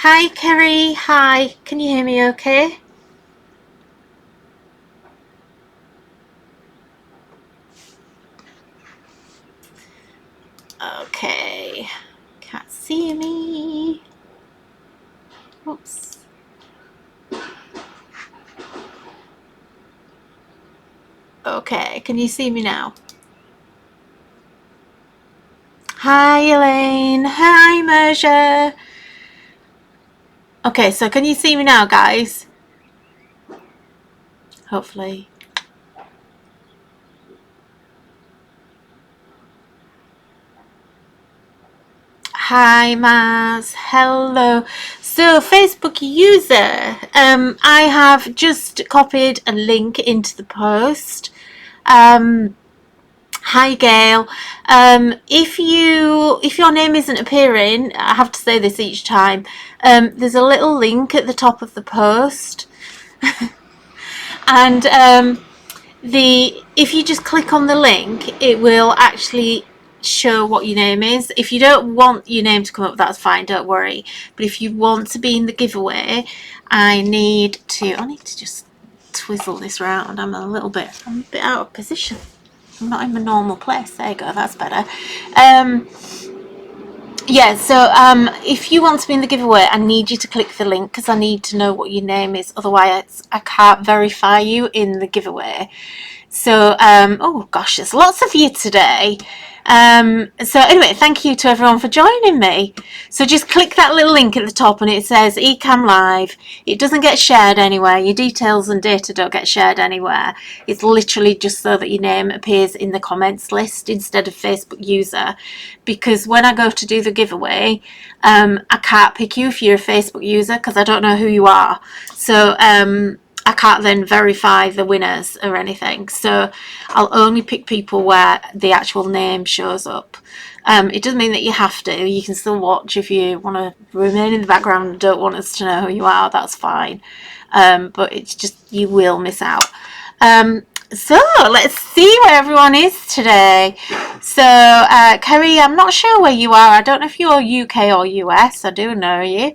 Hi, Kerry. Hi. Can you hear me okay? Okay. Can't see me. Oops. Okay. Can you see me now? Hi, Elaine. Hi, Merja. Okay, so can you see me now, guys? Hopefully. Hi, Maz. Hello. So, Facebook user, I have just copied a link into the post. Hi, Gail. If your name isn't appearing, I have to say this each time. There's a little link at the top of the post, and if you just click on the link, it will actually show what your name is. If you don't want your name to come up, that's fine. Don't worry. But if you want to be in the giveaway, I need to just twizzle this round. I'm a bit out of position. I'm not in my normal place. There you go, that's better. Yeah, so if you want to be in the giveaway, I need you to click the link because I need to know what your name is. Otherwise, I can't verify you in the giveaway. So, oh gosh, there's lots of you today. So anyway, thank you to everyone for joining me. So just click that little link at the top and it says Ecamm Live. It doesn't get shared anywhere. Your details and data don't get shared anywhere. It's literally just so that your name appears in the comments list instead of Facebook user. Because when I go to do the giveaway, I can't pick you if you're a Facebook user because I don't know who you are. So, I can't then verify the winners or anything. So I'll only pick people where the actual name shows up. It doesn't mean that you have to. You can still watch if you want to remain in the background and don't want us to know who you are. That's fine. But it's just you will miss out. So let's see where everyone is today. So Kerry, I'm not sure where you are. I don't know if you're UK or US. I do know you.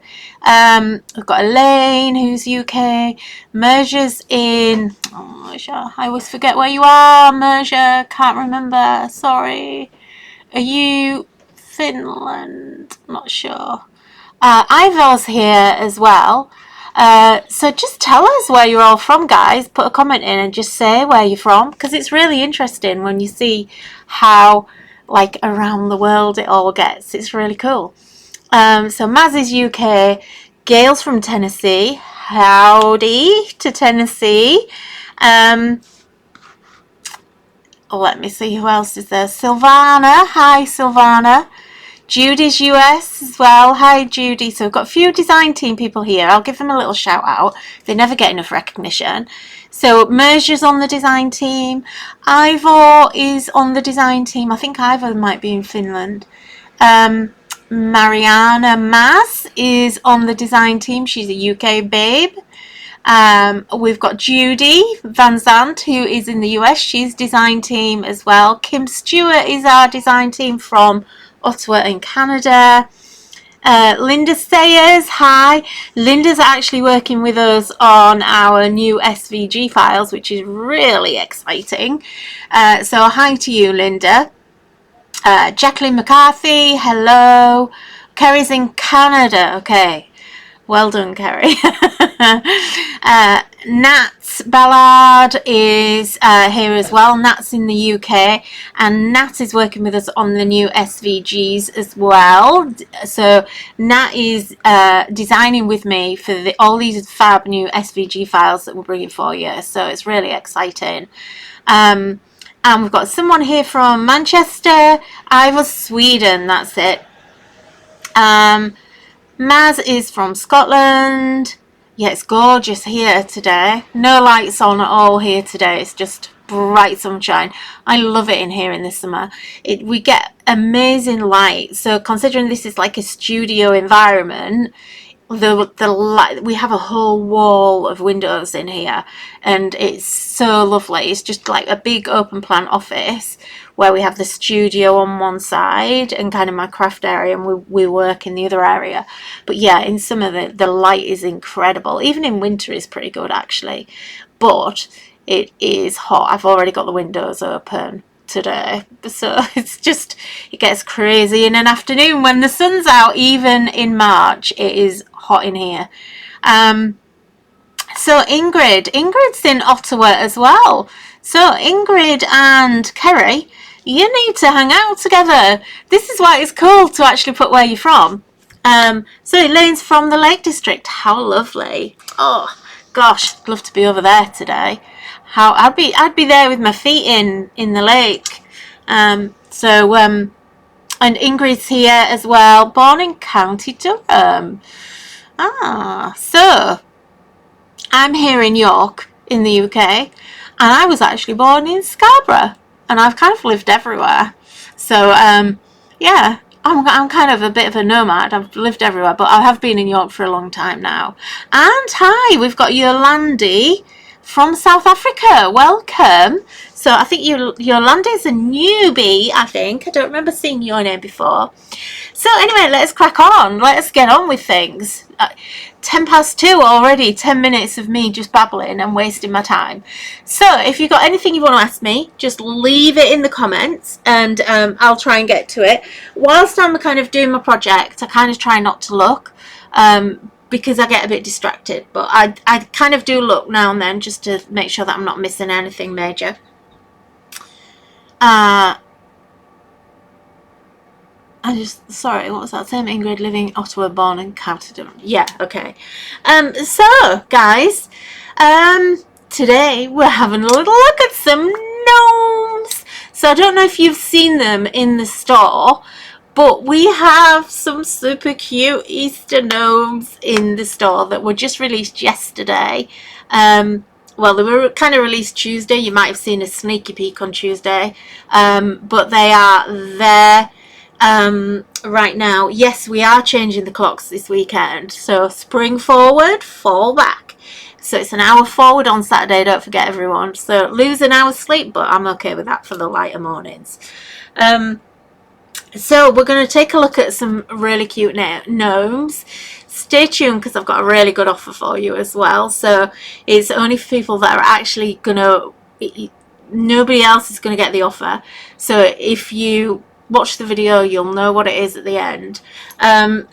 We've got Elaine, who's UK. Merja's in. Oh, Merja, I always forget where you are. Merja, can't remember. Sorry. Are you Finland? Not sure. Ivor's here as well. So just tell us where you're all from, guys. Put a comment in and just say where you're from, because it's really interesting when you see how, like, around the world it all gets. It's really cool. So Maz is UK. Gail's from Tennessee. Howdy to Tennessee. Let me see who else is there. Silvana. Hi, Silvana. Judy's US as well. Hi, Judy. So we've got a few design team people here. I'll give them a little shout out. They never get enough recognition. So Merja's on the design team. Ivor is on the design team. I think Ivor might be in Finland. Mariana Mas is on the design team. She's a UK babe. We've got Judy Van Zandt, who is in the US. She's design team as well. Kim Stewart is our design team from Ottawa in Canada. Linda Sayers, hi. Linda's actually working with us on our new SVG files, which is really exciting. So hi to you, Linda. Jacqueline McCarthy, hello. Kerry's in Canada, okay. Well done, Kerry. Nat Ballard is here as well. Nat's in the UK, and Nat is working with us on the new SVGs as well. So Nat is designing with me for all these fab new SVG files that we're bringing for you. So it's really exciting. And we've got someone here from Manchester. Ivor, Sweden. That's it. Maz is from Scotland. Yeah, it's gorgeous here today. No lights on at all here today. It's just bright sunshine. I love it in here in the summer. We get amazing light. So considering this is like a studio environment, the light, we have a whole wall of windows in here, and it's so lovely. It's just like a big open plan office where we have the studio on one side and kind of my craft area, and we work in the other area. But yeah, in summer the light is incredible. Even in winter is pretty good actually, but it is hot. I've already got the windows open today, so it's just, it gets crazy in an afternoon when the sun's out. Even in March it is hot in here. So Ingrid's in Ottawa as well. So Ingrid and Kerry, you need to hang out together. This is why it's cool to actually put where you're from. So Elaine's from the Lake District. How lovely. Oh gosh, I'd love to be over there today. I'd be there with my feet in the lake. And Ingrid's here as well, born in County Durham. So I'm here in York in the UK, and I was actually born in Scarborough, and I've kind of lived everywhere. So yeah, I'm kind of a bit of a nomad. I've lived everywhere, but I have been in York for a long time now. And hi, we've got Yolandi from South Africa. Welcome. So I think Yolandi's a newbie, I think. I don't remember seeing your name before. So anyway, let's crack on. Let's get on with things. 2:10 already. 10 minutes of me just babbling and wasting my time. So if you've got anything you want to ask me, just leave it in the comments, and I'll try and get to it. Whilst I'm kind of doing my project, I kind of try not to look, because I get a bit distracted, but I kind of do look now and then just to make sure that I'm not missing anything major. Sorry, what was that? Same Ingrid, living Ottawa, born in County Durham. Yeah, okay. So guys, today we're having a little look at some gnomes. So I don't know if you've seen them in the store, but we have some super cute Easter gnomes in the store that were just released yesterday. Well, they were kind of released Tuesday. You might have seen a sneaky peek on Tuesday, but they are there right now. Yes, we are changing the clocks this weekend, so spring forward, fall back. So it's an hour forward on Saturday, don't forget everyone. So lose an hour's sleep, but I'm okay with that for the lighter mornings. So we're going to take a look at some really cute gnomes. Stay tuned because I've got a really good offer for you as well. So it's only for people that are actually going to, nobody else is going to get the offer. So if you watch the video, you'll know what it is at the end. Yeah,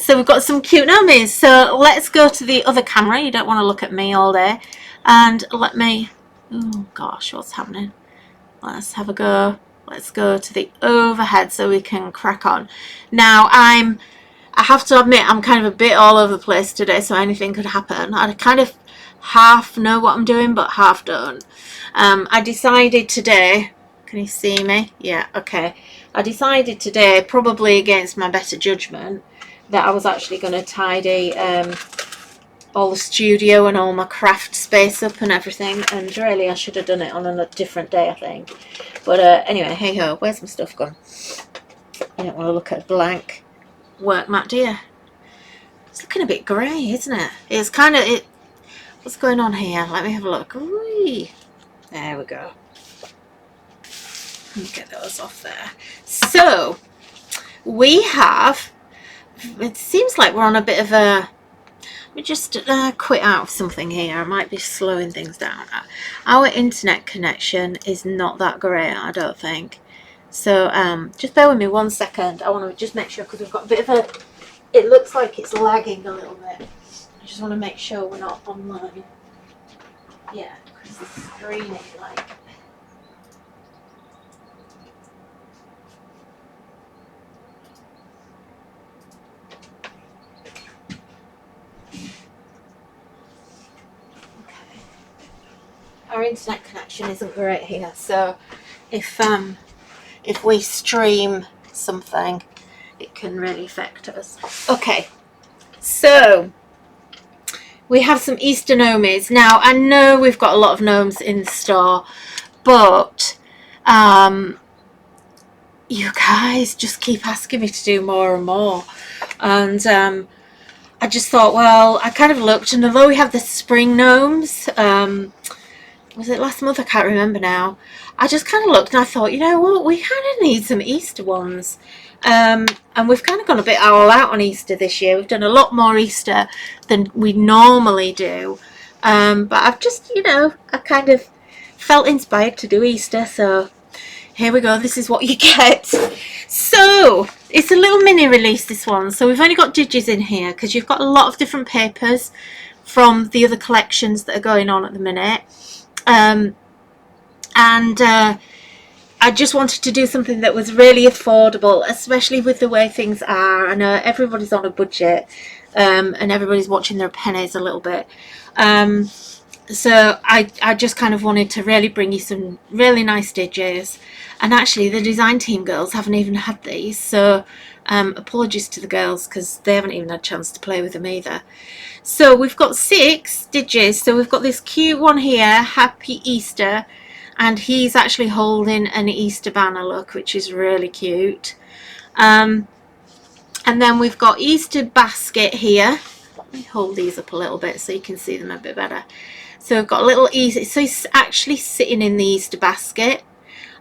so we've got some cute gnomes. So let's go to the other camera. You don't want to look at me all day. And let me, oh gosh, what's happening? Let's have a go. Let's go to the overhead so we can crack on. Now I have to admit I'm kind of a bit all over the place today, so anything could happen. I kind of half know what I'm doing, but half don't. I decided today, can you see me? Yeah, okay. I decided today, probably against my better judgment, that I was actually going to tidy all the studio and all my craft space up and everything, and really I should have done it on a different day, I think. But anyway, hey ho, where's my stuff gone? You don't want to look at a blank work mat, do you? It's looking a bit grey, isn't it? It's kind of it. What's going on here? Let me have a look. Ooh, there we go. Let me get those off there. So we have, it seems like we're on a bit of a, let me just quit out of something here. I might be slowing things down. Our internet connection is not that great, I don't think. So just bear with me 1 second. I want to just make sure, because we've got a bit of a, it looks like it's lagging a little bit. I just want to make sure we're not online. Yeah, because the screen is like, our internet connection isn't great here, so if we stream something, it can really affect us. Okay, so we have some Easter gnomes. Now I know we've got a lot of gnomes in the store, but you guys just keep asking me to do more and more. And I just thought, well, I kind of looked, and although we have the spring gnomes, was it last month? I can't remember now. I just kind of looked and I thought, you know what, we kind of need some Easter ones. And we've kind of gone a bit all out on Easter this year. We've done a lot more Easter than we normally do. But I've just, you know, I kind of felt inspired to do Easter, so here we go. This is what you get. So it's a little mini release, this one. So we've only got digits in here because you've got a lot of different papers from the other collections that are going on at the minute. I just wanted to do something that was really affordable, especially with the way things are. I know everybody's on a budget, and everybody's watching their pennies a little bit. So I just kind of wanted to really bring you some really nice digits. And actually the design team girls haven't even had these, so apologies to the girls because they haven't even had a chance to play with them either. So we've got 6 digits. So we've got this cute one here, Happy Easter, and he's actually holding an Easter banner, look, which is really cute. And then we've got Easter basket here. Let me hold these up a little bit so you can see them a bit better. So we've got a little Easter, so he's actually sitting in the Easter basket,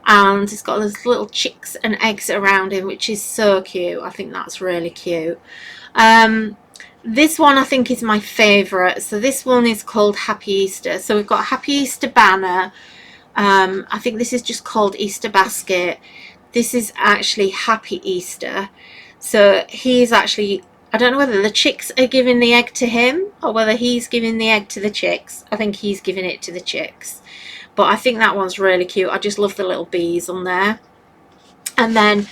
and it's got those little chicks and eggs around him, which is so cute. I think that's really cute. This one I think is my favourite. So this one is called Happy Easter. So we've got Happy Easter banner. I think this is just called Easter basket. This is actually Happy Easter. So he's actually, I don't know whether the chicks are giving the egg to him or whether he's giving the egg to the chicks. I think he's giving it to the chicks. But I think that one's really cute. I just love the little bees on there. And then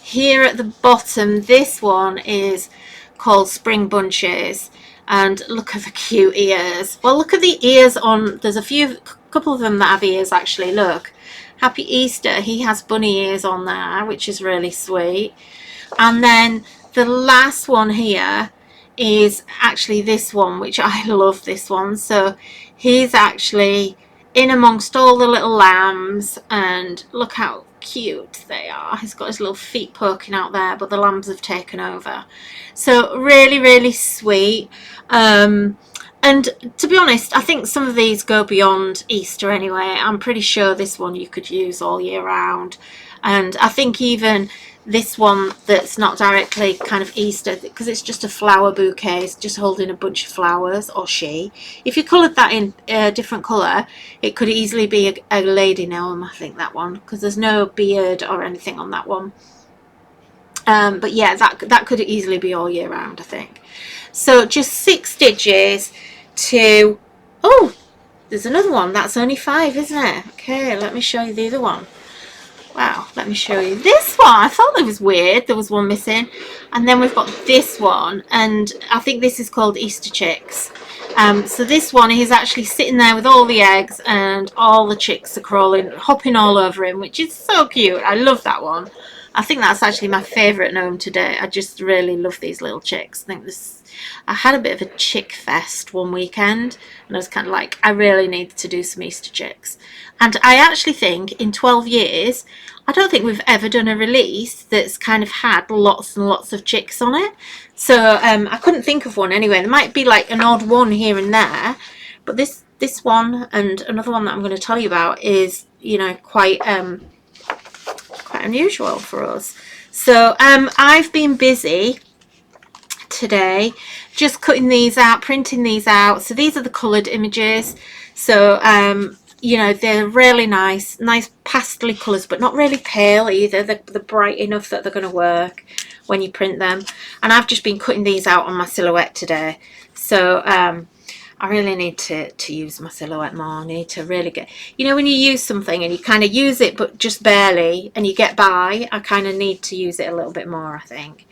here at the bottom, this one is called Spring Bunches. And look at the cute ears. Well, look at the ears on, there's a couple of them that have ears actually, look. Happy Easter, he has bunny ears on there, which is really sweet. And then the last one here is actually this one, which I love this one. So he's actually in amongst all the little lambs, and look how cute they are. He's got his little feet poking out there, but the lambs have taken over. So really, really sweet. And to be honest, I think some of these go beyond Easter anyway. I'm pretty sure this one you could use all year round. And I think even this one that's not directly kind of Easter, because it's just a flower bouquet, it's just holding a bunch of flowers, or she. If you coloured that in a different colour, it could easily be a lady gnome, I think, that one, because there's no beard or anything on that one. But yeah, that could easily be all year round, I think. So just 6 digits to, oh, there's another one. That's only 5, isn't it? Okay, let me show you the other one. Wow, let me show you this one. I thought that was weird. There was one missing. And then we've got this one, and I think this is called Easter Chicks. So this one, he's actually sitting there with all the eggs, and all the chicks are crawling, hopping all over him, which is so cute. I love that one. I think that's actually my favourite gnome today. I just really love these little chicks. I had a bit of a chick fest one weekend, and I was kind of like, I really need to do some Easter chicks. And I actually think in 12 years, I don't think we've ever done a release that's kind of had lots and lots of chicks on it. So I couldn't think of one anyway. There might be like an odd one here and there, but this one and another one that I'm going to tell you about is, you know, quite unusual for us. So I've been busy today just cutting these out, printing these out. So these are the coloured images. So you know, they're really nice pastel colours, but not really pale either. They're bright enough that they're going to work when you print them. And I've just been cutting these out on my silhouette today. So I really need to use my silhouette more. I need to really get, you know, when you use something and you kind of use it but just barely and you get by, I kind of need to use it a little bit more, I think.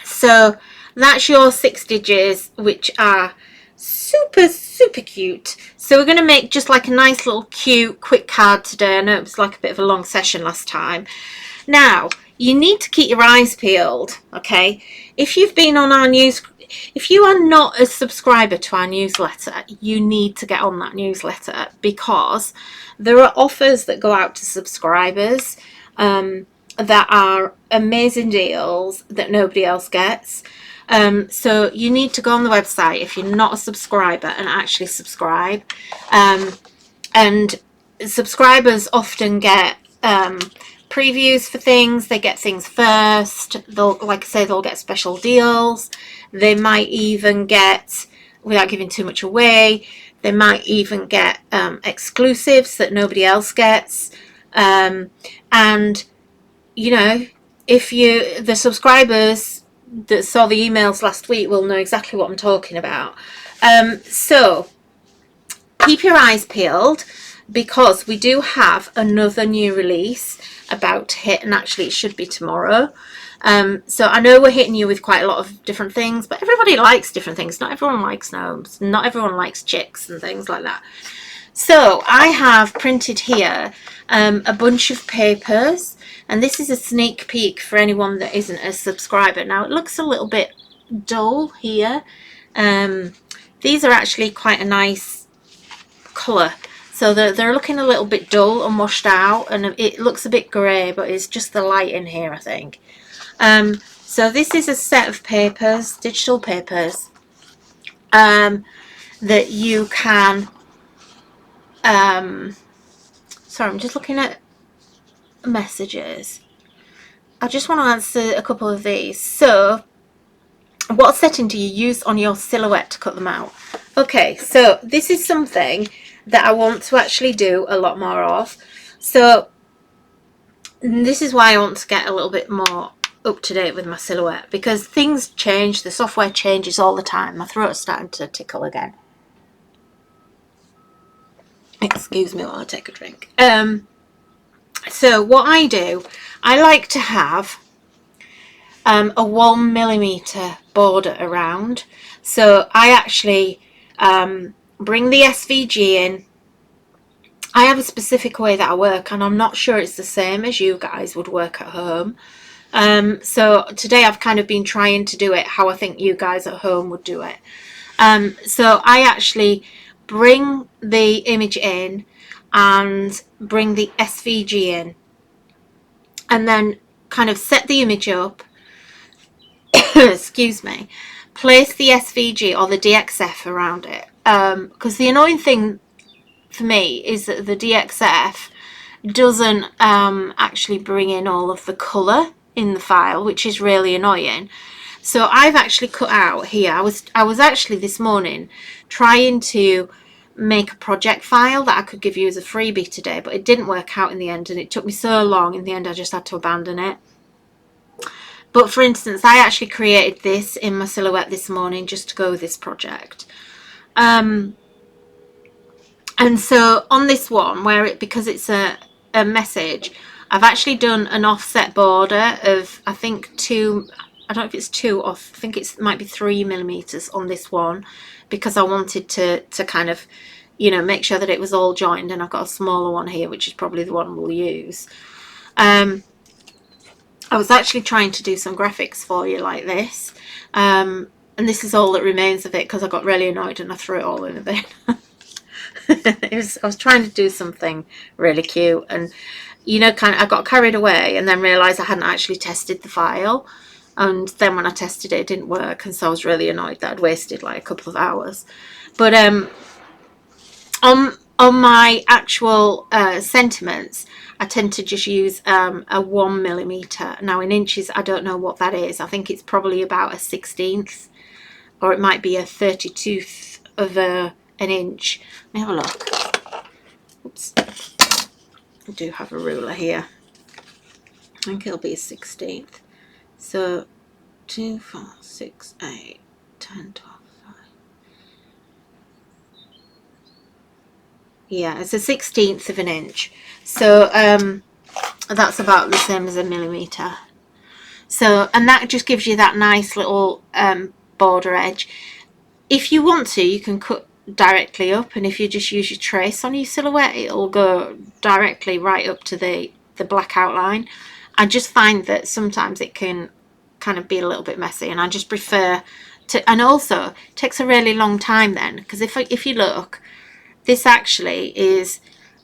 So that's your 6 digits, which are super cute. So we're going to make just like a nice little cute quick card today. I know it was like a bit of a long session last time. Now you need to keep your eyes peeled, okay? If you've been on our if you are not a subscriber to our newsletter, you need to get on that newsletter, because there are offers that go out to subscribers that are amazing deals that nobody else gets. So you need to go on the website if you're not a subscriber and actually subscribe. And subscribers often get previews for things. They get things first. They'll, like I say, they'll get special deals. They might even get, without giving too much away, they might even get exclusives that nobody else gets. And you know, if the subscribers that saw the emails last week will know exactly what I'm talking about. So keep your eyes peeled, because we do have another new release about to hit, and actually it should be tomorrow. So I know we're hitting you with quite a lot of different things, but everybody likes different things. Not everyone likes gnomes. Not everyone likes chicks and things like that. So I have printed here a bunch of papers, and this is a sneak peek for anyone that isn't a subscriber. Now it looks a little bit dull here. These are actually quite a nice colour. So they're looking a little bit dull and washed out, and it looks a bit grey, but it's just the light in here, I think. So this is a set of papers, digital papers, that you can, sorry, I'm just looking at messages. I just want to answer a couple of these. So what setting do you use on your silhouette to cut them out? Okay, so this is something that I want to actually do a lot more of. So this is why I want to get a little bit more up to date with my silhouette, because things change, the software changes all the time. My throat's starting to tickle again. Excuse me while I take a drink. So what I do, I like to have a 1mm border around. So I actually bring the SVG in. I have a specific way that I work, and I'm not sure it's the same as you guys would work at home. So today I've kind of been trying to do it how I think you guys at home would do it. So I actually bring the image in and bring the SVG in, and then kind of set the image up, excuse me, place the SVG or the DXF around it, because the annoying thing for me is that the DXF doesn't actually bring in all of the colour in the file, which is really annoying. So I've actually cut out here, I was actually this morning trying to make a project file that I could give you as a freebie today, but it didn't work out in the end, and it took me so long in the end I just had to abandon it. But for instance, I actually created this in my silhouette this morning just to go with this project. And so on this one, because it's a message, I've actually done an offset border of, I think I don't know if it's 2 off, I think it might be 3mm on this one, because I wanted to kind of, you know, make sure that it was all joined, and I've got a smaller one here, which is probably the one we'll use. I was actually trying to do some graphics for you like this, and this is all that remains of it, because I got really annoyed and I threw it all in a bin. I was trying to do something really cute, and you know, I got carried away and then realised I hadn't actually tested the file, and then when I tested it, it didn't work, and so I was really annoyed that I'd wasted like a couple of hours. But on my actual sentiments, I tend to just use a 1mm. Now in inches, I don't know what that is. I think it's probably about a 1/16, or it might be a 32th of an inch. Let me have a look. Oops. I do have a ruler here. I think it'll be a 1/16. So 2, 4, 6, 8, 10, 12, 5. Yeah, it's a 1/16 of an inch. So that's about the same as a millimetre. So, and that just gives you that nice little border edge. If you want to, you can cut directly up, and if you just use your trace on your silhouette, it'll go directly right up to the black outline. I just find that sometimes it can kind of be a little bit messy, and I just prefer to, and also it takes a really long time then, because if you look, this actually is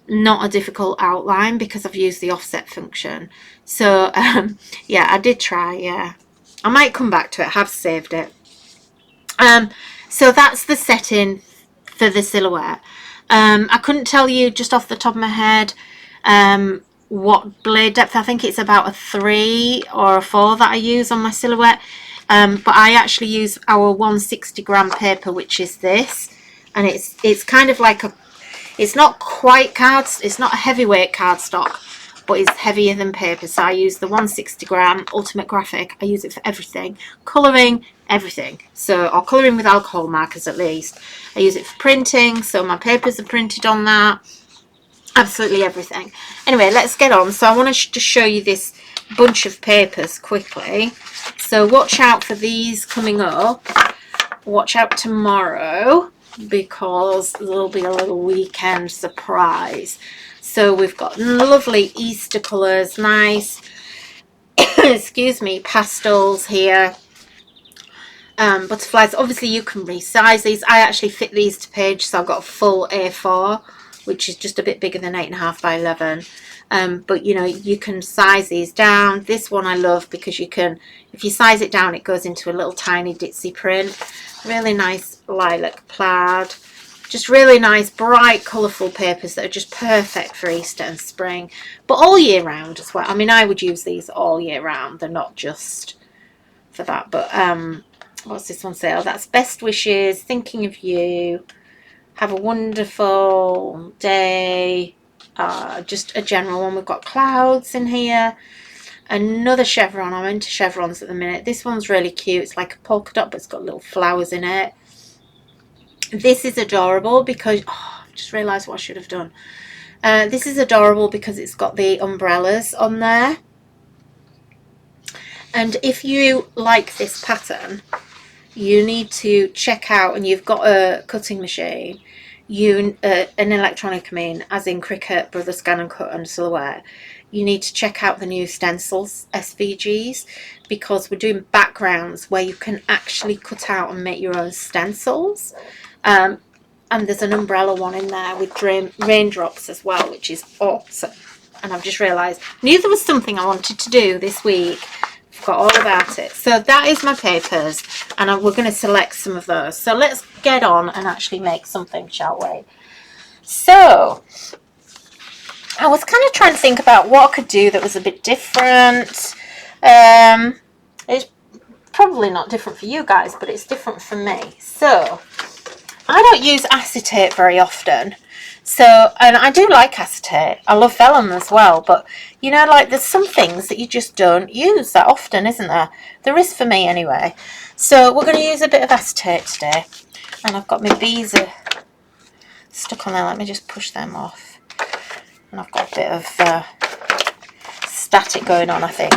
not a difficult outline because I've used the offset function. So yeah, I did try. Yeah, I might come back to it. I have saved it. So that's the setting for the silhouette. I couldn't tell you just off the top of my head what blade depth. I think it's about a 3 or a 4 that I use on my silhouette. But I actually use our 160 gram paper, which is this, and it's kind of like it's not quite it's not a heavyweight cardstock, but it's heavier than paper. So I use the 160 gram Ultimate Graphic. I use it for everything, colouring, everything. So, or colouring with alcohol markers at least. I use it for printing, so my papers are printed on that. Absolutely everything. Anyway, let's get on. So I want to just show you this bunch of papers quickly. So watch out for these coming up. Watch out tomorrow, because there'll be a little weekend surprise. So we've got lovely Easter colours, nice, excuse me, pastels here. Butterflies. Obviously you can resize these. I actually fit these to page, so I've got a full A4, which is just a bit bigger than 8.5 by 11. But you know, you can size these down. This one I love because you can, if you size it down, it goes into a little tiny ditzy print. Really nice lilac plaid. Just really nice, bright, colourful papers that are just perfect for Easter and spring, but all year round as well. I mean, I would use these all year round. They're not just for that. But what's this one say? Oh, that's best wishes, thinking of you. Have a wonderful day. Just a general one. We've got clouds in here. Another chevron. I'm into chevrons at the minute. This one's really cute. It's like a polka dot, but it's got little flowers in it. This is adorable because, oh, I've just realised what I should have done. This is adorable because it's got the umbrellas on there. And if you like this pattern, you need to check out, and you've got a cutting machine, an electronic, I mean, as in Cricut, Brother Scan and Cut and Silhouette, you need to check out the new Stencils SVGs, because we're doing backgrounds where you can actually cut out and make your own stencils. And there's an umbrella one in there with raindrops as well, which is awesome. And I've just realised I knew there was something I wanted to do this week. Got all about it. So that is my papers, and we're going to select some of those. So let's get on and actually make something, shall we? So I was kind of trying to think about what I could do that was a bit different. It's probably not different for you guys, but it's different for me. So I don't use acetate very often. So, and I do like acetate. I love vellum as well, but you know, like there's some things that you just don't use that often, isn't there? There is for me anyway. So we're going to use a bit of acetate today. And I've got my bees stuck on there. Let me just push them off. And I've got a bit of static going on, I think.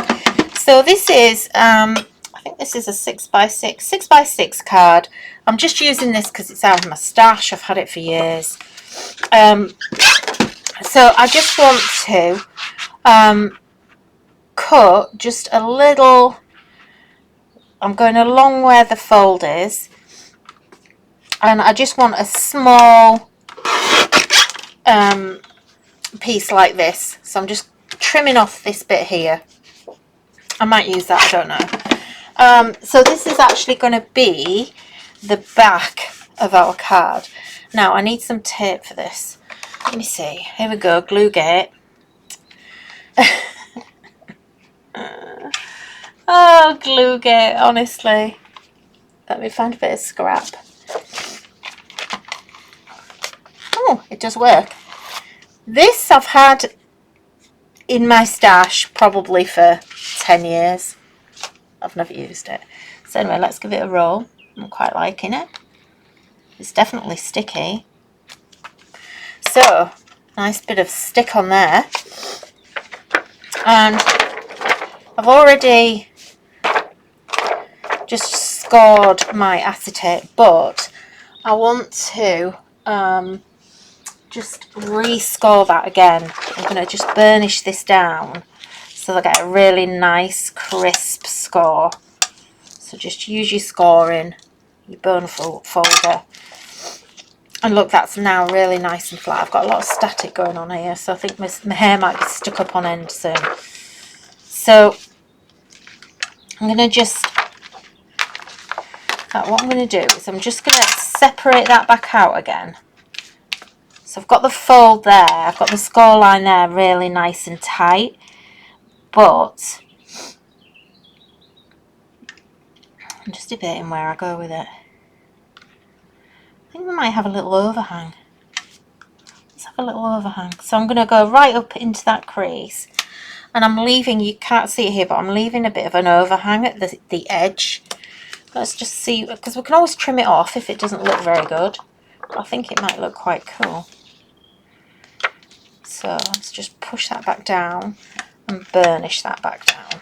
So this is, I think this is a 6x6 card. I'm just using this because it's out of my stash. I've had it for years. So I just want to cut just a little. I'm going along where the fold is, and I just want a small piece like this. So I'm just trimming off this bit here. I might use that, I don't know. So this is actually going to be the back of our card. Now I need some tape for this. Let me see. Here we go. Glue gate. Oh, glue gate, honestly. Let me find a bit of scrap. Oh, it does work. This I've had in my stash probably for 10 years. I've never used it. So anyway, let's give it a roll. I'm quite liking it. It's definitely sticky. So, nice bit of stick on there. And I've already just scored my acetate, but I want to just rescore that again. I'm going to just burnish this down so I get a really nice crisp score. So just use your scoring, your bone folder. And look, that's now really nice and flat. I've got a lot of static going on here, so I think my hair might be stuck up on end soon. So I'm going to just, what I'm going to do is I'm just going to separate that back out again. So I've got the fold there, I've got the score line there really nice and tight, but I'm just debating where I go with it. I think we might have a little overhang. Let's have a little overhang. So I'm going to go right up into that crease, and I'm leaving, you can't see it here, but I'm leaving a bit of an overhang at the edge. Let's just see, because we can always trim it off if it doesn't look very good. But I think it might look quite cool. So let's just push that back down and burnish that back down.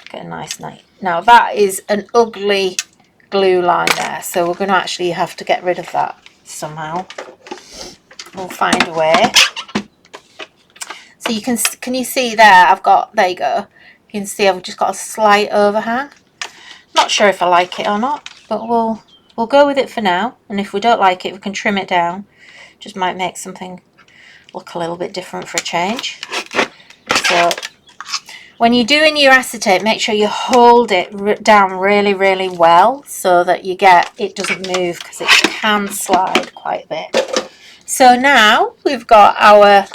Get a nice night. Now that is an ugly glue line there, so we're going to actually have to get rid of that somehow. We'll find a way. So you can you see there, I've got, there you go. You can see I've just got a slight overhang. Not sure if I like it or not, but we'll go with it for now. And if we don't like it, we can trim it down. Just might make something look a little bit different for a change. So when you're doing your acetate, make sure you hold it down really, really well so that it doesn't move, because it can slide quite a bit. So now we've got our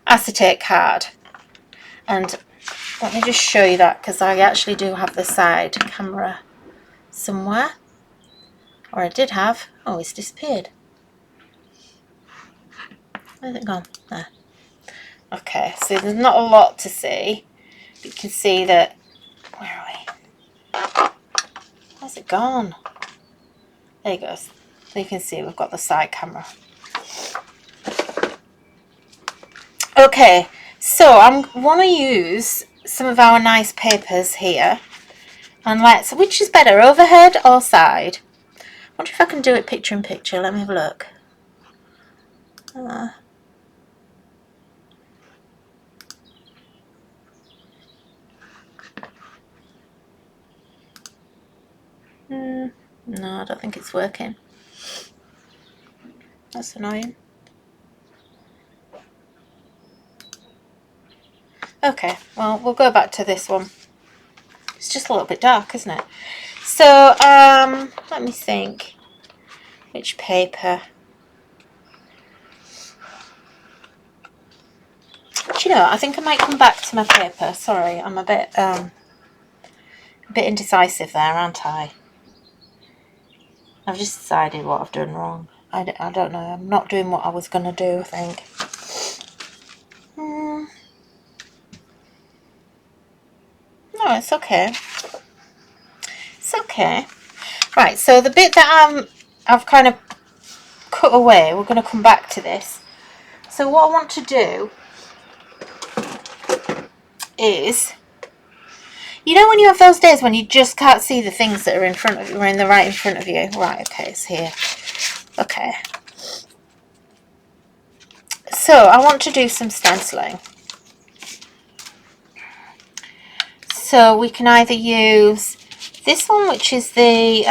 acetate card, and let me just show you that, because I actually do have the side camera somewhere, or I did have. Oh, it's disappeared. Where's it gone? There. Okay, so there's not a lot to see. You can see that, where are we? Where's it gone? There you go. So you can see we've got the side camera. Okay, so I want to use some of our nice papers here, and which is better, overhead or side? I wonder if I can do it picture in picture. Let me have a look. No, I don't think it's working. That's annoying. Okay, well, we'll go back to this one. It's just a little bit dark, isn't it? So, let me think. Which paper? Do you know, I think I might come back to my paper. Sorry, I'm a bit indecisive there, aren't I? I've just decided what I've done wrong. I don't know. I'm not doing what I was going to do, I think. No, it's okay. It's okay. Right, so the bit that I've kind of cut away, we're going to come back to this. So what I want to do is, you know when you have those days when you just can't see the things that are in front of you, or in the right in front of you? Right, okay, it's here. Okay. So I want to do some stenciling. So we can either use this one, which is the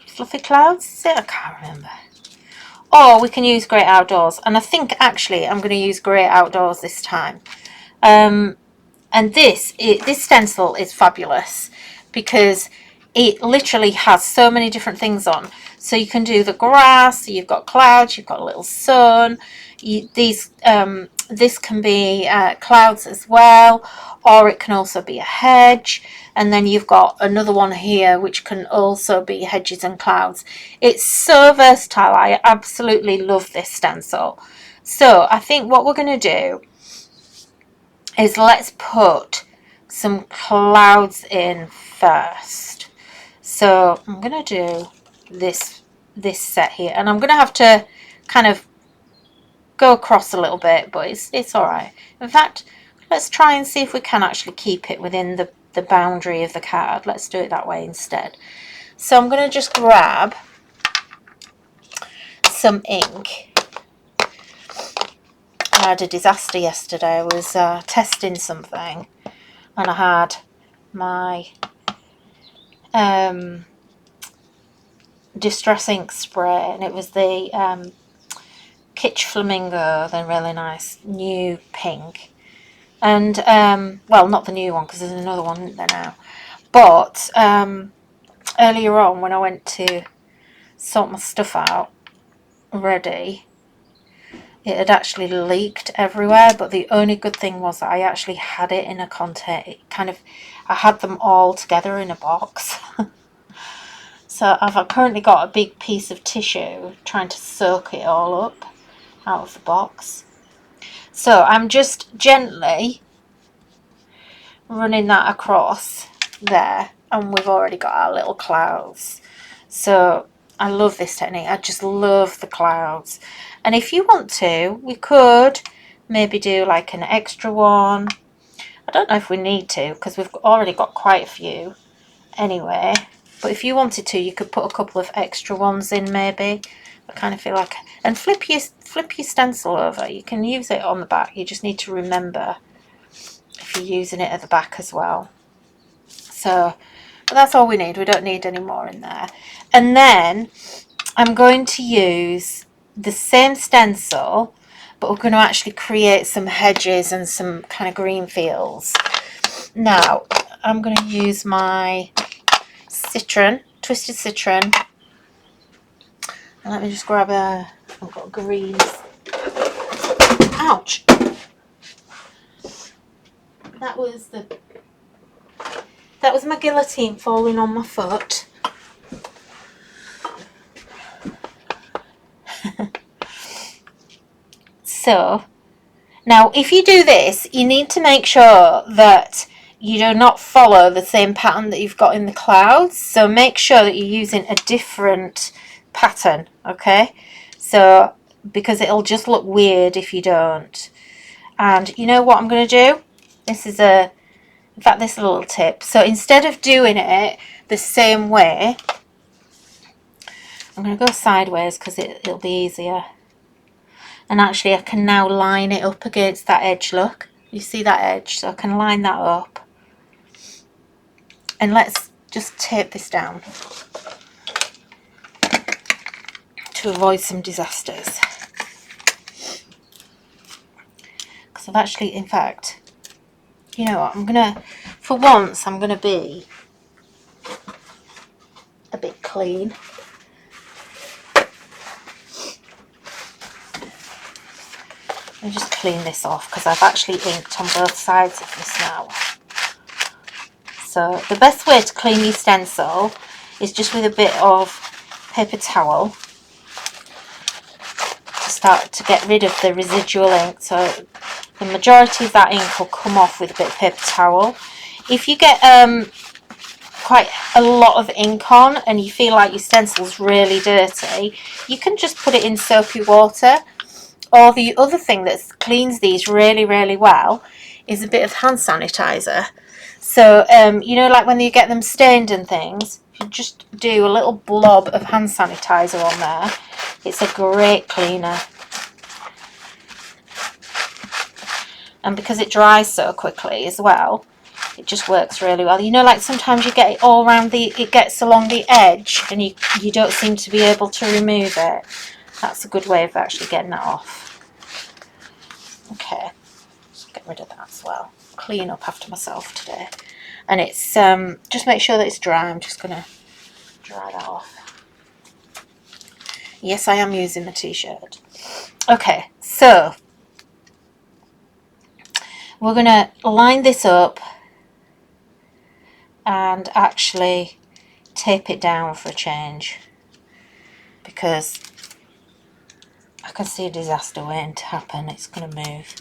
Fluffy Clouds, is it? I can't remember. Or we can use Great Outdoors, and I think actually I'm going to use Great Outdoors this time. And this stencil is fabulous because it literally has so many different things on. So you can do the grass, you've got clouds, you've got a little sun. This can be clouds as well, or it can also be a hedge. And then you've got another one here which can also be hedges and clouds. It's so versatile. I absolutely love this stencil. So I think what we're going to do is let's put some clouds in first. So I'm going to do this set here, and I'm going to have to kind of go across a little bit, but it's all right. In fact, let's try and see if we can actually keep it within the boundary of the card. Let's do it that way instead. So I'm going to just grab some ink. I had a disaster yesterday. I was testing something, and I had my Distress ink spray, and it was the Kitsch Flamingo, the really nice new pink. And well, not the new one because there's another one there now, but earlier on when I went to sort my stuff out ready, it had actually leaked everywhere, but the only good thing was that I actually had it in a container. I had them all together in a box. So I've currently got a big piece of tissue trying to soak it all up out of the box. So I'm just gently running that across there, and we've already got our little clouds. So I love this technique. I just love the clouds. And if you want to, we could maybe do like an extra one. I don't know if we need to because we've already got quite a few anyway. But if you wanted to, you could put a couple of extra ones in maybe. I kind of feel like, and flip your stencil over. You can use it on the back. You just need to remember if you're using it at the back as well. So but that's all we need. We don't need any more in there. And then I'm going to use the same stencil, but we're going to actually create some hedges and some kind of green fields. Now I'm going to use my twisted citron, and let me just grab I've got greens. Ouch! That was my guillotine falling on my foot. So now if you do this, you need to make sure that you do not follow the same pattern that you've got in the clouds. So make sure that you're using a different pattern, okay? So because it'll just look weird if you don't. And you know what I'm going to do? This is in fact, this is a little tip. So instead of doing it the same way, I'm going to go sideways because it'll be easier. And actually I can now line it up against that edge, look. You see that edge? So I can line that up. And let's just tape this down to avoid some disasters. Because I've actually, in fact, you know what, for once, I'm going to be a bit clean. Let me just clean this off because I've actually inked on both sides of this now. So the best way to clean your stencil is just with a bit of paper towel to start to get rid of the residual ink. So the majority of that ink will come off with a bit of paper towel. If you get quite a lot of ink on and you feel like your stencil's really dirty, you can just put it in soapy water. Or the other thing that cleans these really, really well is a bit of hand sanitizer. So, you know, like when you get them stained and things, if you just do a little blob of hand sanitizer on there, it's a great cleaner. And because it dries so quickly as well, it just works really well. You know, like sometimes you get it all around it gets along the edge and you don't seem to be able to remove it. That's a good way of actually getting that off. Okay, get rid of that as well. Clean up after myself today. And it's, just make sure that it's dry. I'm just going to dry that off. Yes, I am using the t-shirt. Okay, so we're going to line this up and actually tape it down for a change, because I can see a disaster waiting to happen. It's going to move.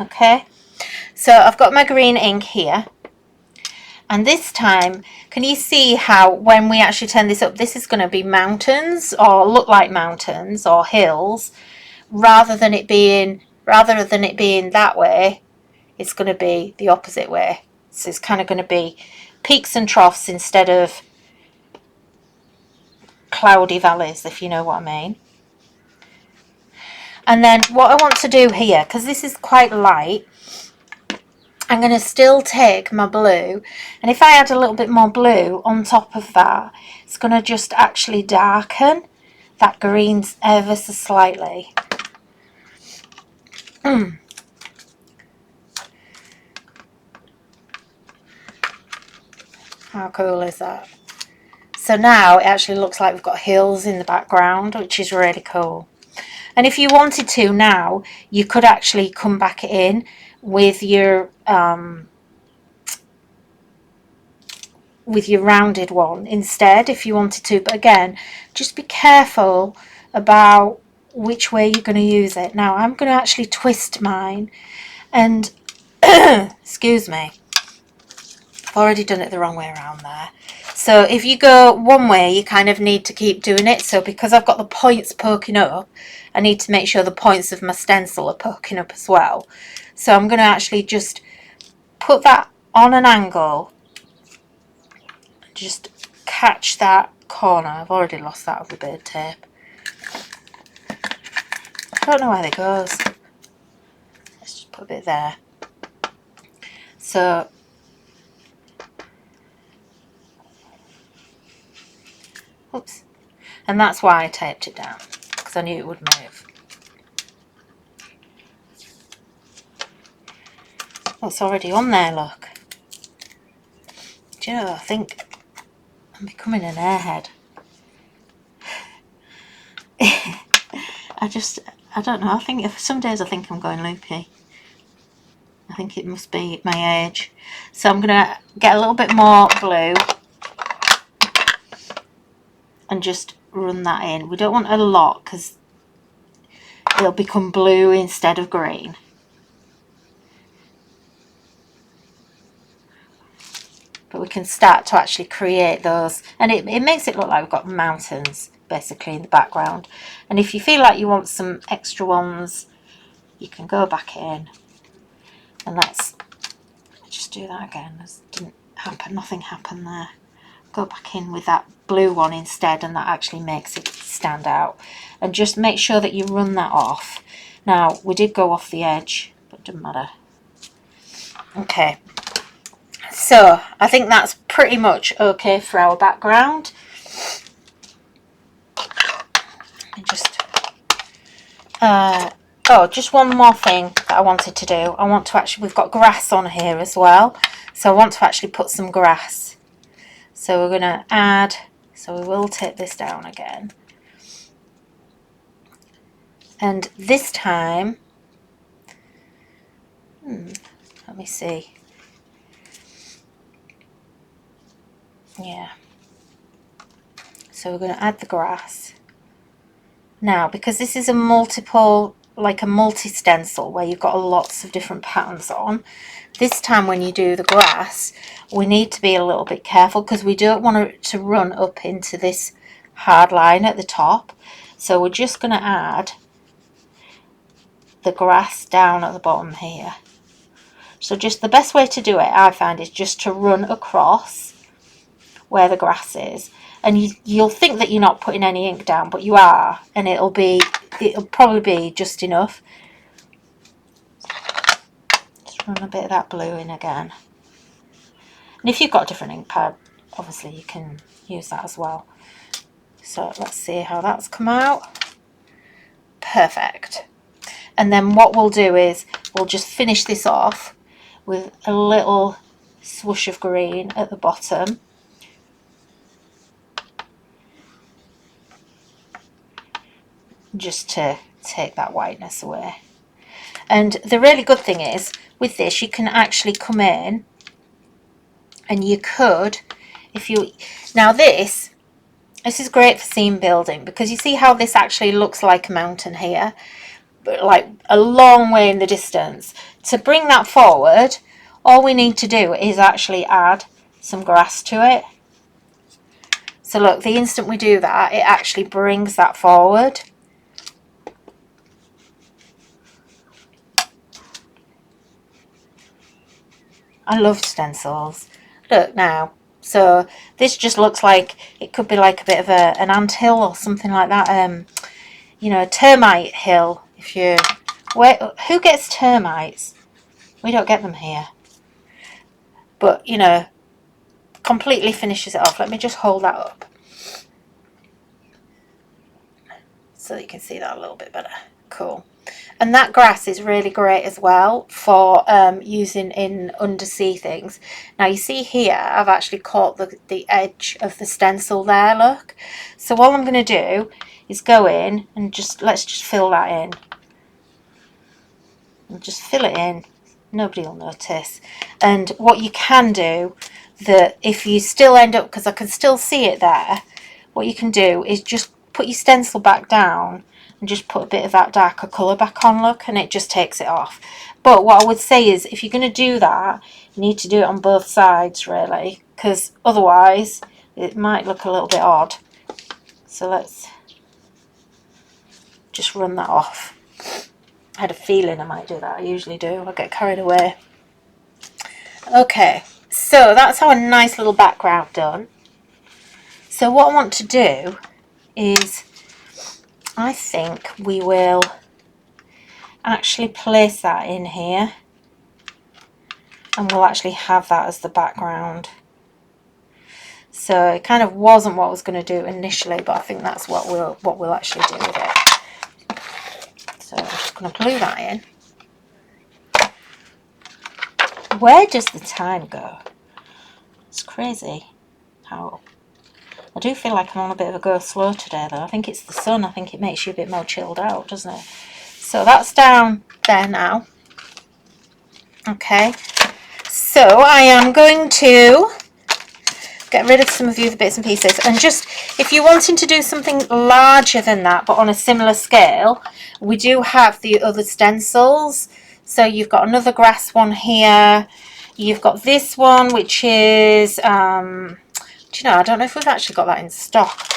Okay, so I've got my green ink here, and this time, can you see how when we actually turn this up, this is going to be mountains, or look like mountains or hills, rather than it being that way, it's going to be the opposite way. So it's kind of going to be peaks and troughs instead of cloudy valleys, if you know what I mean. And then what I want to do here, because this is quite light, I'm going to still take my blue, and if I add a little bit more blue on top of that, it's going to just actually darken that green ever so slightly. How cool is that? So now it actually looks like we've got hills in the background, which is really cool. And if you wanted to now, you could actually come back in with your rounded one instead if you wanted to. But again, just be careful about which way you're going to use it. Now I'm going to actually twist mine, and excuse me, I've already done it the wrong way around there. So if you go one way, you kind of need to keep doing it. So because I've got the points poking up, I need to make sure the points of my stencil are poking up as well. So I'm going to actually just put that on an angle, just catch that corner. I've already lost that with a bit of tape. I don't know where it goes. Let's just put a bit there. So oops, and that's why I taped it down, because I knew it would move. Oh, it's already on there, look. Do you know, I think I'm becoming an airhead. I don't know, I think some days I think I'm going loopy. I think it must be my age. So I'm going to get a little bit more blue and just run that in. We don't want a lot because it'll become blue instead of green. But we can start to actually create those, and it makes it look like we've got mountains basically in the background. And if you feel like you want some extra ones, you can go back in, and let's just do that again. This didn't happen, nothing happened there. Go back in with that blue one instead, and that actually makes it stand out. And just make sure that you run that off. Now we did go off the edge, but it doesn't matter. Okay, so I think that's pretty much okay for our background. And just just one more thing that I wanted to do. I want to actually, we've got grass on here as well, so I want to actually put some grass. So we're going to add, so we will take this down again, and this time let me see, yeah, so we're going to add the grass now, because this is a multi-stencil where you've got lots of different patterns on. This time when you do the grass, we need to be a little bit careful because we don't want it to run up into this hard line at the top. So we're just going to add the grass down at the bottom here. So just the best way to do it, I find, is just to run across where the grass is. And you'll think that you're not putting any ink down, but you are, and it'll probably be just enough. Just run a bit of that blue in again. And if you've got a different ink pad, obviously you can use that as well. So let's see how that's come out. Perfect. And then what we'll do is we'll just finish this off with a little swoosh of green at the bottom. Just to take that whiteness away. And the really good thing is with this, you can actually come in and you could, now this is great for scene building, because you see how this actually looks like a mountain here, but like a long way in the distance. To bring that forward, all we need to do is actually add some grass to it. So look, the instant we do that, it actually brings that forward. I love stencils. Look now. So this just looks like it could be like a bit of an anthill or something like that. You know, a termite hill. Who gets termites? We don't get them here. but you know, completely finishes it off. Let me just hold that up so that you can see that a little bit better. Cool. And that grass is really great as well for using in undersea things. Now you see here, I've actually caught the edge of the stencil there, look. So all I'm going to do is go in and let's just fill that in. And just fill it in. Nobody will notice. And what you can do, that if you still end up, because I can still see it there, what you can do is just put your stencil back down and just put a bit of that darker colour back on, look, and it just takes it off. But what I would say is, if you're going to do that, you need to do it on both sides, really, because otherwise it might look a little bit odd. So let's just run that off. I had a feeling I might do that. I usually do. I get carried away. Okay, so that's our nice little background done. So what I want to do is, I think we will actually place that in here, and we'll actually have that as the background. So it kind of wasn't what I was going to do initially, but I think that's what we'll actually do with it. So I'm just going to glue that in. Where does the time go? It's crazy how... I do feel like I'm on a bit of a go slow today, though. I think it's the sun. I think it makes you a bit more chilled out, doesn't it? So that's down there now. Okay. So I am going to get rid of some of the other bits and pieces. And just, if you're wanting to do something larger than that, but on a similar scale, we do have the other stencils. So you've got another grass one here. You've got this one, which is... do you know, I don't know if we've actually got that in stock.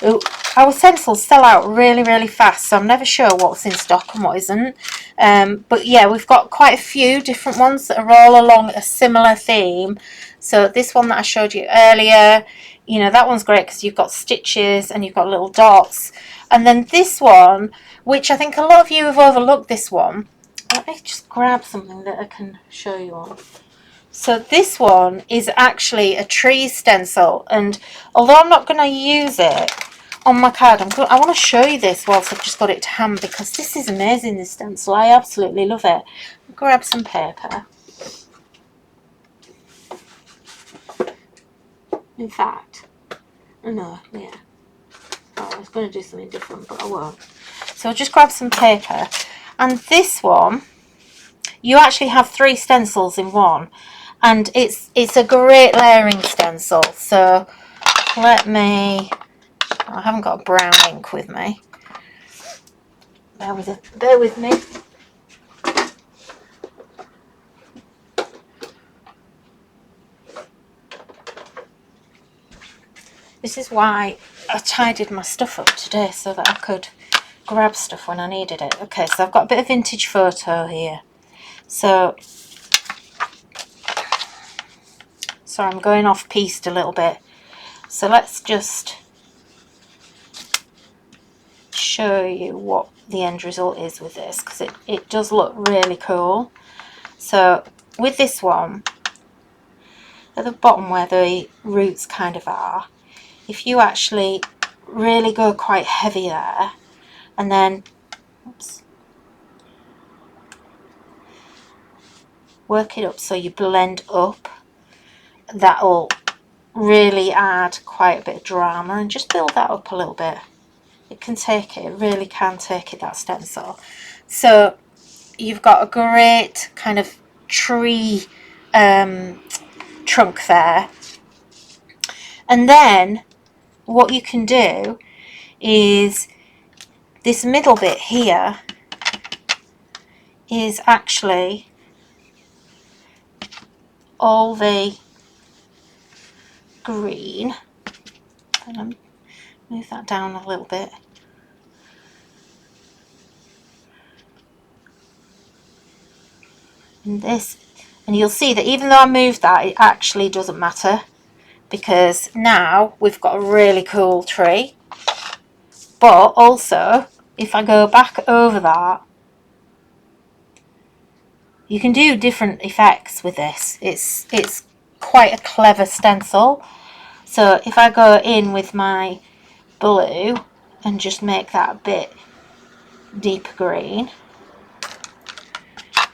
Ooh, our stencils sell out really, really fast, so I'm never sure what's in stock and what isn't. But yeah, we've got quite a few different ones that are all along a similar theme. So this one that I showed you earlier, you know, that one's great because you've got stitches and you've got little dots. And then this one, which I think a lot of you have overlooked this one. Let me just grab something that I can show you on. So this one is actually a tree stencil, and although I'm not going to use it on my card, I want to show you this whilst I've just got it to hand, because this is amazing, this stencil. I absolutely love it. Grab some paper. In fact, no, yeah. Oh, I was going to do something different, but I won't. So I'll just grab some paper, and this one, you actually have 3 stencils in one. And it's a great layering stencil. So let me... I haven't got a brown ink with me. Bear with me. This is why I tidied my stuff up today, so that I could grab stuff when I needed it. Okay, so I've got a bit of vintage photo here. So I'm going off piste a little bit. So let's just show you what the end result is with this, because it does look really cool. So with this one, at the bottom where the roots kind of are, if you actually really go quite heavy there, and then work it up so you blend up, that'll really add quite a bit of drama, and just build that up a little bit. It can take it, it really can take it, that stencil. So you've got a great kind of tree trunk there, and then what you can do is this middle bit here is actually all the green, and I'm move that down a little bit. And this, and you'll see that even though I moved that, it actually doesn't matter, because now we've got a really cool tree. But also, if I go back over that, you can do different effects with this. It's quite a clever stencil. So if I go in with my blue and just make that a bit deeper green. I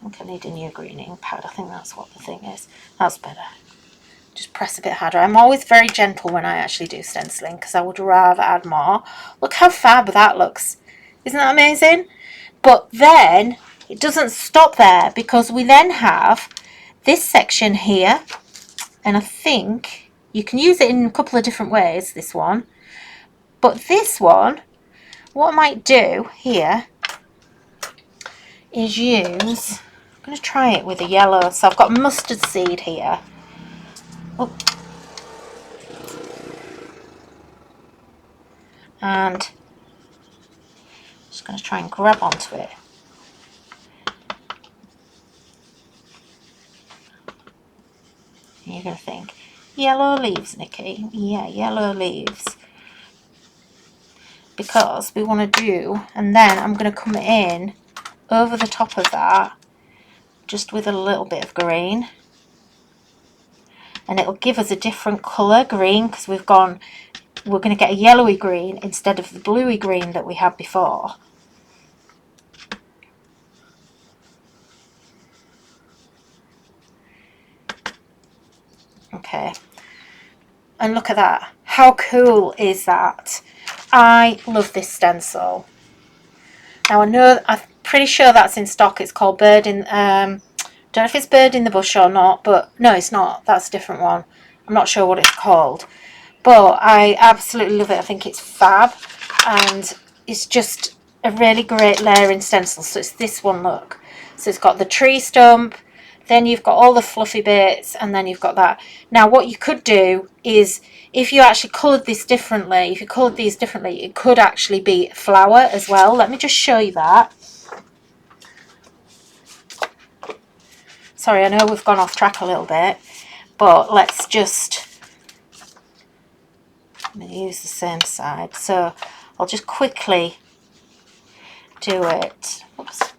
think I need a new green ink pad. I think that's what the thing is. That's better. Just press a bit harder. I'm always very gentle when I actually do stenciling because I would rather add more. Look how fab that looks. Isn't that amazing? But then it doesn't stop there, because we then have this section here, and I think you can use it in a couple of different ways, this one. But this one, what I might do here is use, I'm going to try it with a yellow. So I've got mustard seed here. Oh. And I'm just going to try and grab onto it. And you're going to think, yellow leaves, Nikki. Yeah, yellow leaves. Because we want to do, and then I'm going to come in over the top of that just with a little bit of green, and it'll give us a different colour green, because we're going to get a yellowy green instead of the bluey green that we had before. Okay, and look at that. How cool is that? I love this stencil. Now I know, I'm pretty sure that's in stock. It's called Bird in, don't know if it's Bird in the Bush or not, but no, it's not. That's a different one. I'm not sure what it's called, but I absolutely love it. I think it's fab, and it's just a really great layering stencil. So it's this one, look. So it's got the tree stump, then you've got all the fluffy bits, and then you've got that. Now what you could do is, if you actually coloured this differently, if you coloured these differently, it could actually be flower as well. Let me just show you that. Sorry, I know we've gone off track a little bit, but let's just, I'm going to use the same side. So I'll just quickly do it. Oops.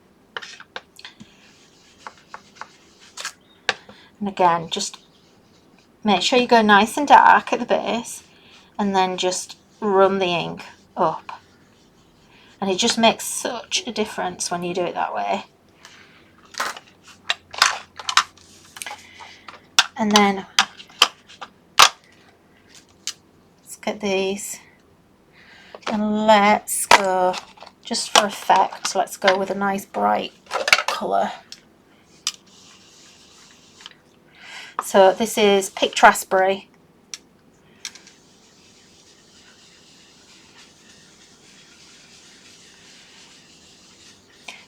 And again, just make sure you go nice and dark at the base, and then just run the ink up. And it just makes such a difference when you do it that way. And then let's get these, and let's go, just for effect, let's go with a nice bright colour. So this is Picked Raspberry.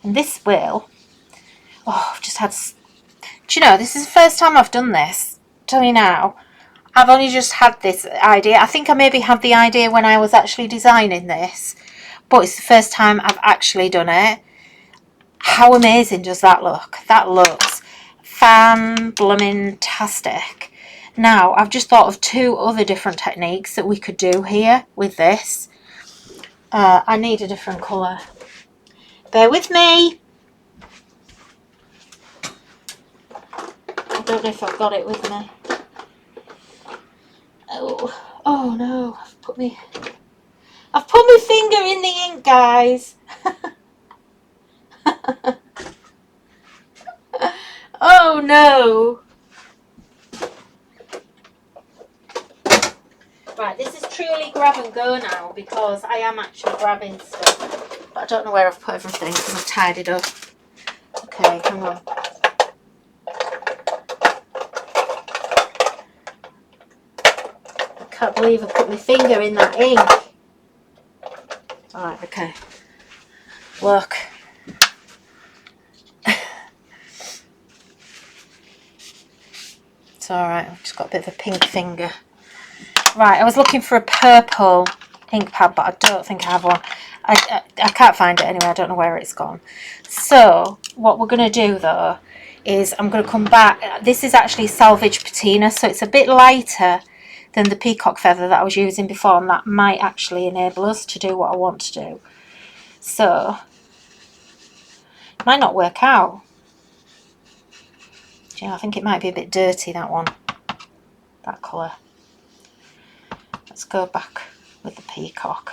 And this will, oh, I've just had, do you know, this is the first time I've done this. Tell you now, I've only just had this idea. I think I maybe had the idea when I was actually designing this, but it's the first time I've actually done it. How amazing does that look? That looks fan-blooming-tastic. Now, I've just thought of two other different techniques that we could do here with this. I need a different colour. Bear with me. I don't know if I've got it with me. Oh no, I've put my finger in the ink, guys. Oh no. Right, this is truly grab and go now, because I am actually grabbing stuff. But I don't know where I've put everything because I've tied it up. Okay, hang on. I can't believe I put my finger in that ink. Alright, okay. Look. It's alright, I've just got a bit of a pink finger. Right, I was looking for a purple ink pad, but I don't think I have one. I can't find it anyway, I don't know where it's gone. So, what we're going to do though, is I'm going to come back. This is actually salvage patina, so it's a bit lighter than the peacock feather that I was using before, and that might actually enable us to do what I want to do. So, it might not work out. Do you know, I think it might be a bit dirty, that one, that colour. Let's go back with the peacock.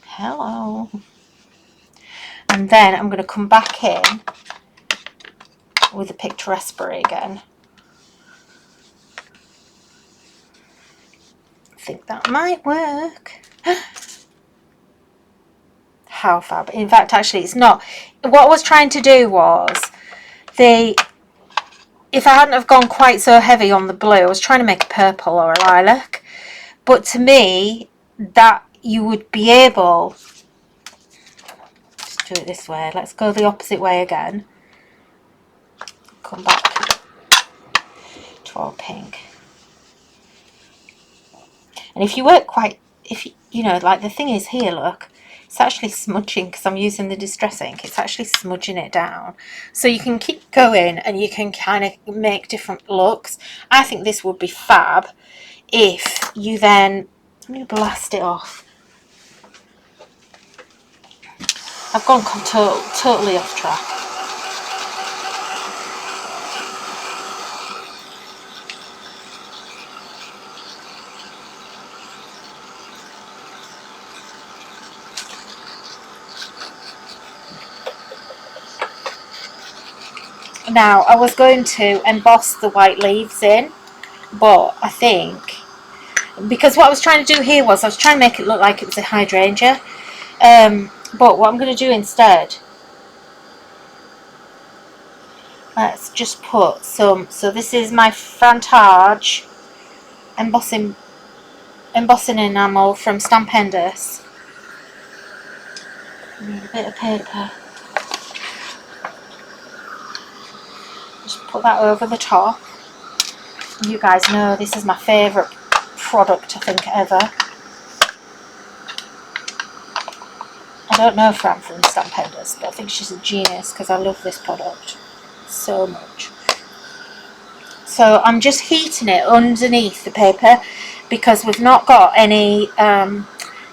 Hello. And then I'm going to come back in with the picturesque spray again. I think that might work. How fab. In fact, actually, it's not. What I was trying to do was, if I hadn't have gone quite so heavy on the blue, I was trying to make a purple or a lilac. But to me, that you would be able, just do it this way. Let's go the opposite way again. Come back to our pink. And if you work quite, you know, like the thing is here, look, it's actually smudging because I'm using the distress ink. It's actually smudging it down. So you can keep going and you can kind of make different looks. I think this would be fab if you then, let me blast it off. I've gone totally off track. Now, I was going to emboss the white leaves in, but I think, because what I was trying to do here was, I was trying to make it look like it was a hydrangea, but what I'm going to do instead, let's just put some, so this is my Frantage embossing enamel from Stampendous. I need a bit of paper. Just put that over the top. You guys know this is my favourite product, I think, ever. I don't know Fran from Stampendous, but I think she's a genius because I love this product so much. So I'm just heating it underneath the paper because we've not got any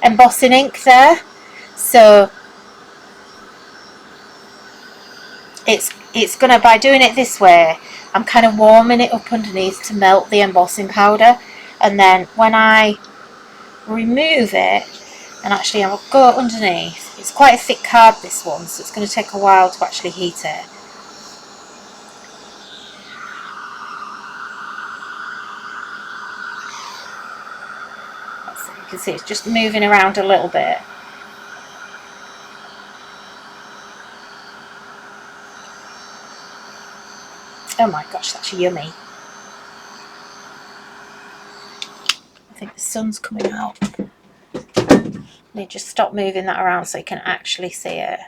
embossing ink there. So it's gonna, by doing it this way, I'm kind of warming it up underneath to melt the embossing powder, and then when I remove it, and actually I'll go underneath, it's quite a thick card this one, so it's going to take a while to actually heat it. So you can see it's just moving around a little bit. Oh my gosh, that's yummy. I think the sun's coming out. Let me just stop moving that around so you can actually see it.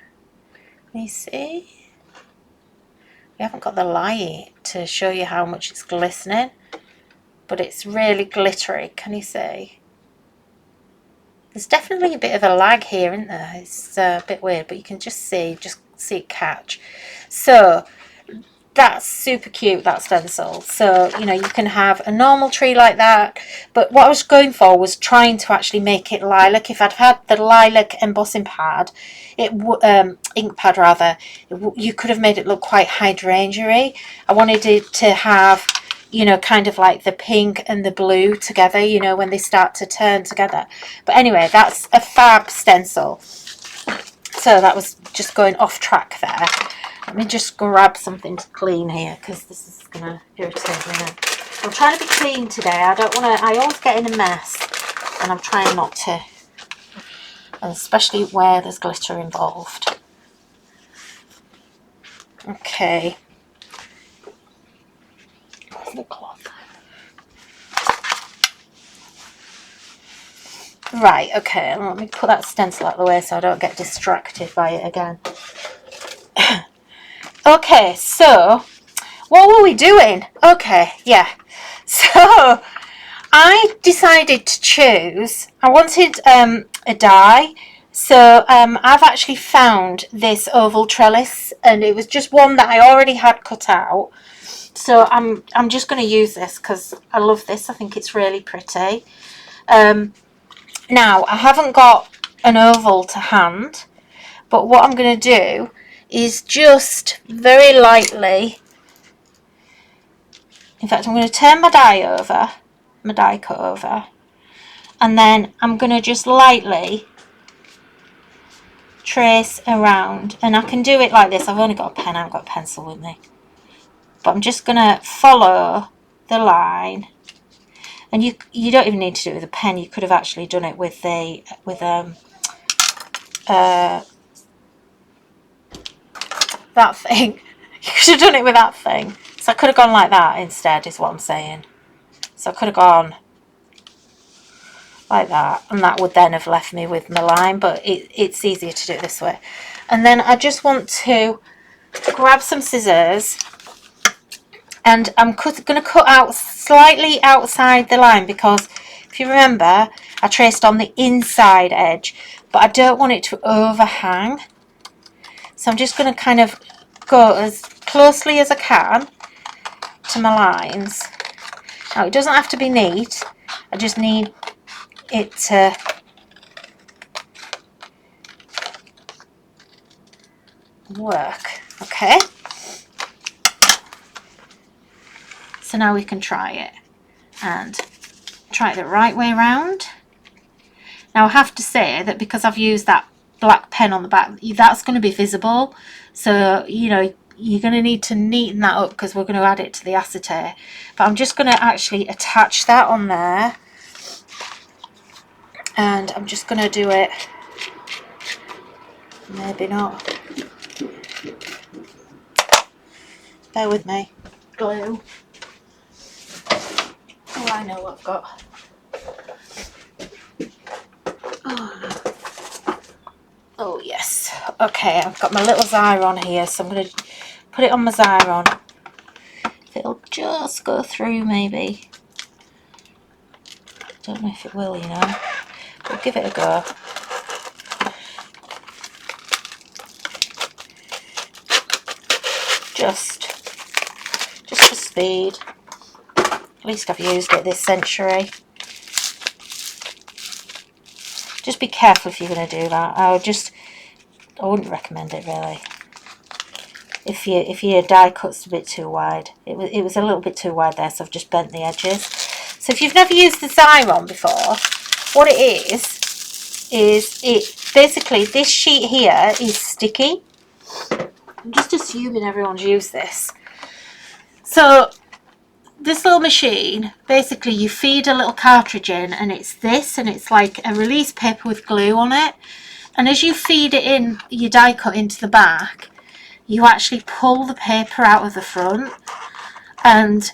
Can you see? We haven't got the light to show you how much it's glistening, but it's really glittery. Can you see? There's definitely a bit of a lag here, isn't there? It's a bit weird, but you can just see it catch. So that's super cute, that stencil. So, you know, you can have a normal tree like that, but what I was going for was trying to actually make it lilac. If I'd had the lilac embossing pad, ink pad rather, you could have made it look quite hydrangea-y. I wanted it to have, you know, kind of like the pink and the blue together, you know, when they start to turn together. But anyway, that's a fab stencil. So that was just going off track there. Let me just grab something to clean here because this is going to irritate me. I'm trying to be clean today. I don't want to, I always get in a mess and I'm trying not to. And especially where there's glitter involved. Okay. Where's the cloth? Right, okay. Let me put that stencil out of the way so I don't get distracted by it again. Okay, so what were we doing? Okay, yeah. So I decided to choose, I wanted a die. So I've actually found this oval trellis, and it was just one that I already had cut out. So I'm just going to use this because I love this. I think it's really pretty. Now I haven't got an oval to hand, but what I'm going to do is just very lightly, in fact I'm going to turn my die cut over, and then I'm going to just lightly trace around, and I can do it like this. I've only got a pen, I haven't got a pencil with me, but I'm just going to follow the line. And you don't even need to do it with a pen. You could have actually done it with that thing. You could have done it with that thing. So I could have gone like that instead, is what I'm saying. So I could have gone like that, and that would then have left me with my line, but it's easier to do it this way. And then I just want to grab some scissors, and I'm going to cut out slightly outside the line, because if you remember, I traced on the inside edge, but I don't want it to overhang. So I'm just going to kind of go as closely as I can to my lines. Now it doesn't have to be neat, I just need it to work. Okay, so now we can try it, and try it the right way around. Now I have to say that because I've used that black pen on the back, that's going to be visible, so you know you're going to need to neaten that up because we're going to add it to the acetate. But I'm just going to actually attach that on there, and I'm just going to do it, maybe not, bear with me, glue. Oh, I know what I've got. Oh yes, okay, I've got my little Xyron here, so I'm going to put it on my Xyron. If it'll just go through, maybe. Don't know if it will, you know. We'll give it a go. Just for speed. At least I've used it this century. Just be careful if you're going to do that. I wouldn't recommend it really. If your die cut's a bit too wide. It was a little bit too wide there, so I've just bent the edges. So if you've never used the Xyron before, what it is it basically, this sheet here is sticky. I'm just assuming everyone's used this. So this little machine, basically you feed a little cartridge in, and it's this, and it's like a release paper with glue on it, and as you feed it in, your die cut into the back, you actually pull the paper out of the front, and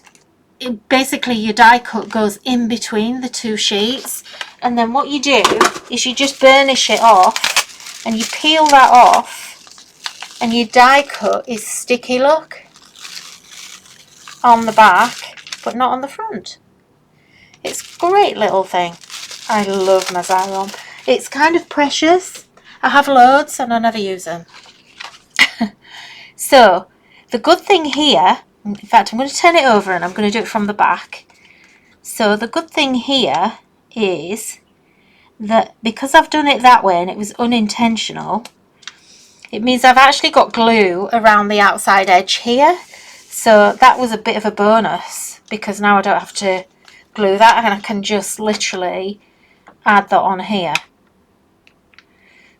basically your die cut goes in between the two sheets. And then what you do is you just burnish it off, and you peel that off, and your die cut is sticky, look, on the back but not on the front. It's a great little thing. I love my Xyron. It's kind of precious. I have loads and I never use them. So the good thing here, in fact I'm going to turn it over and I'm going to do it from the back. So the good thing here is that because I've done it that way and it was unintentional, it means I've actually got glue around the outside edge here. So that was a bit of a bonus, because now I don't have to glue that, and I can just literally add that on here.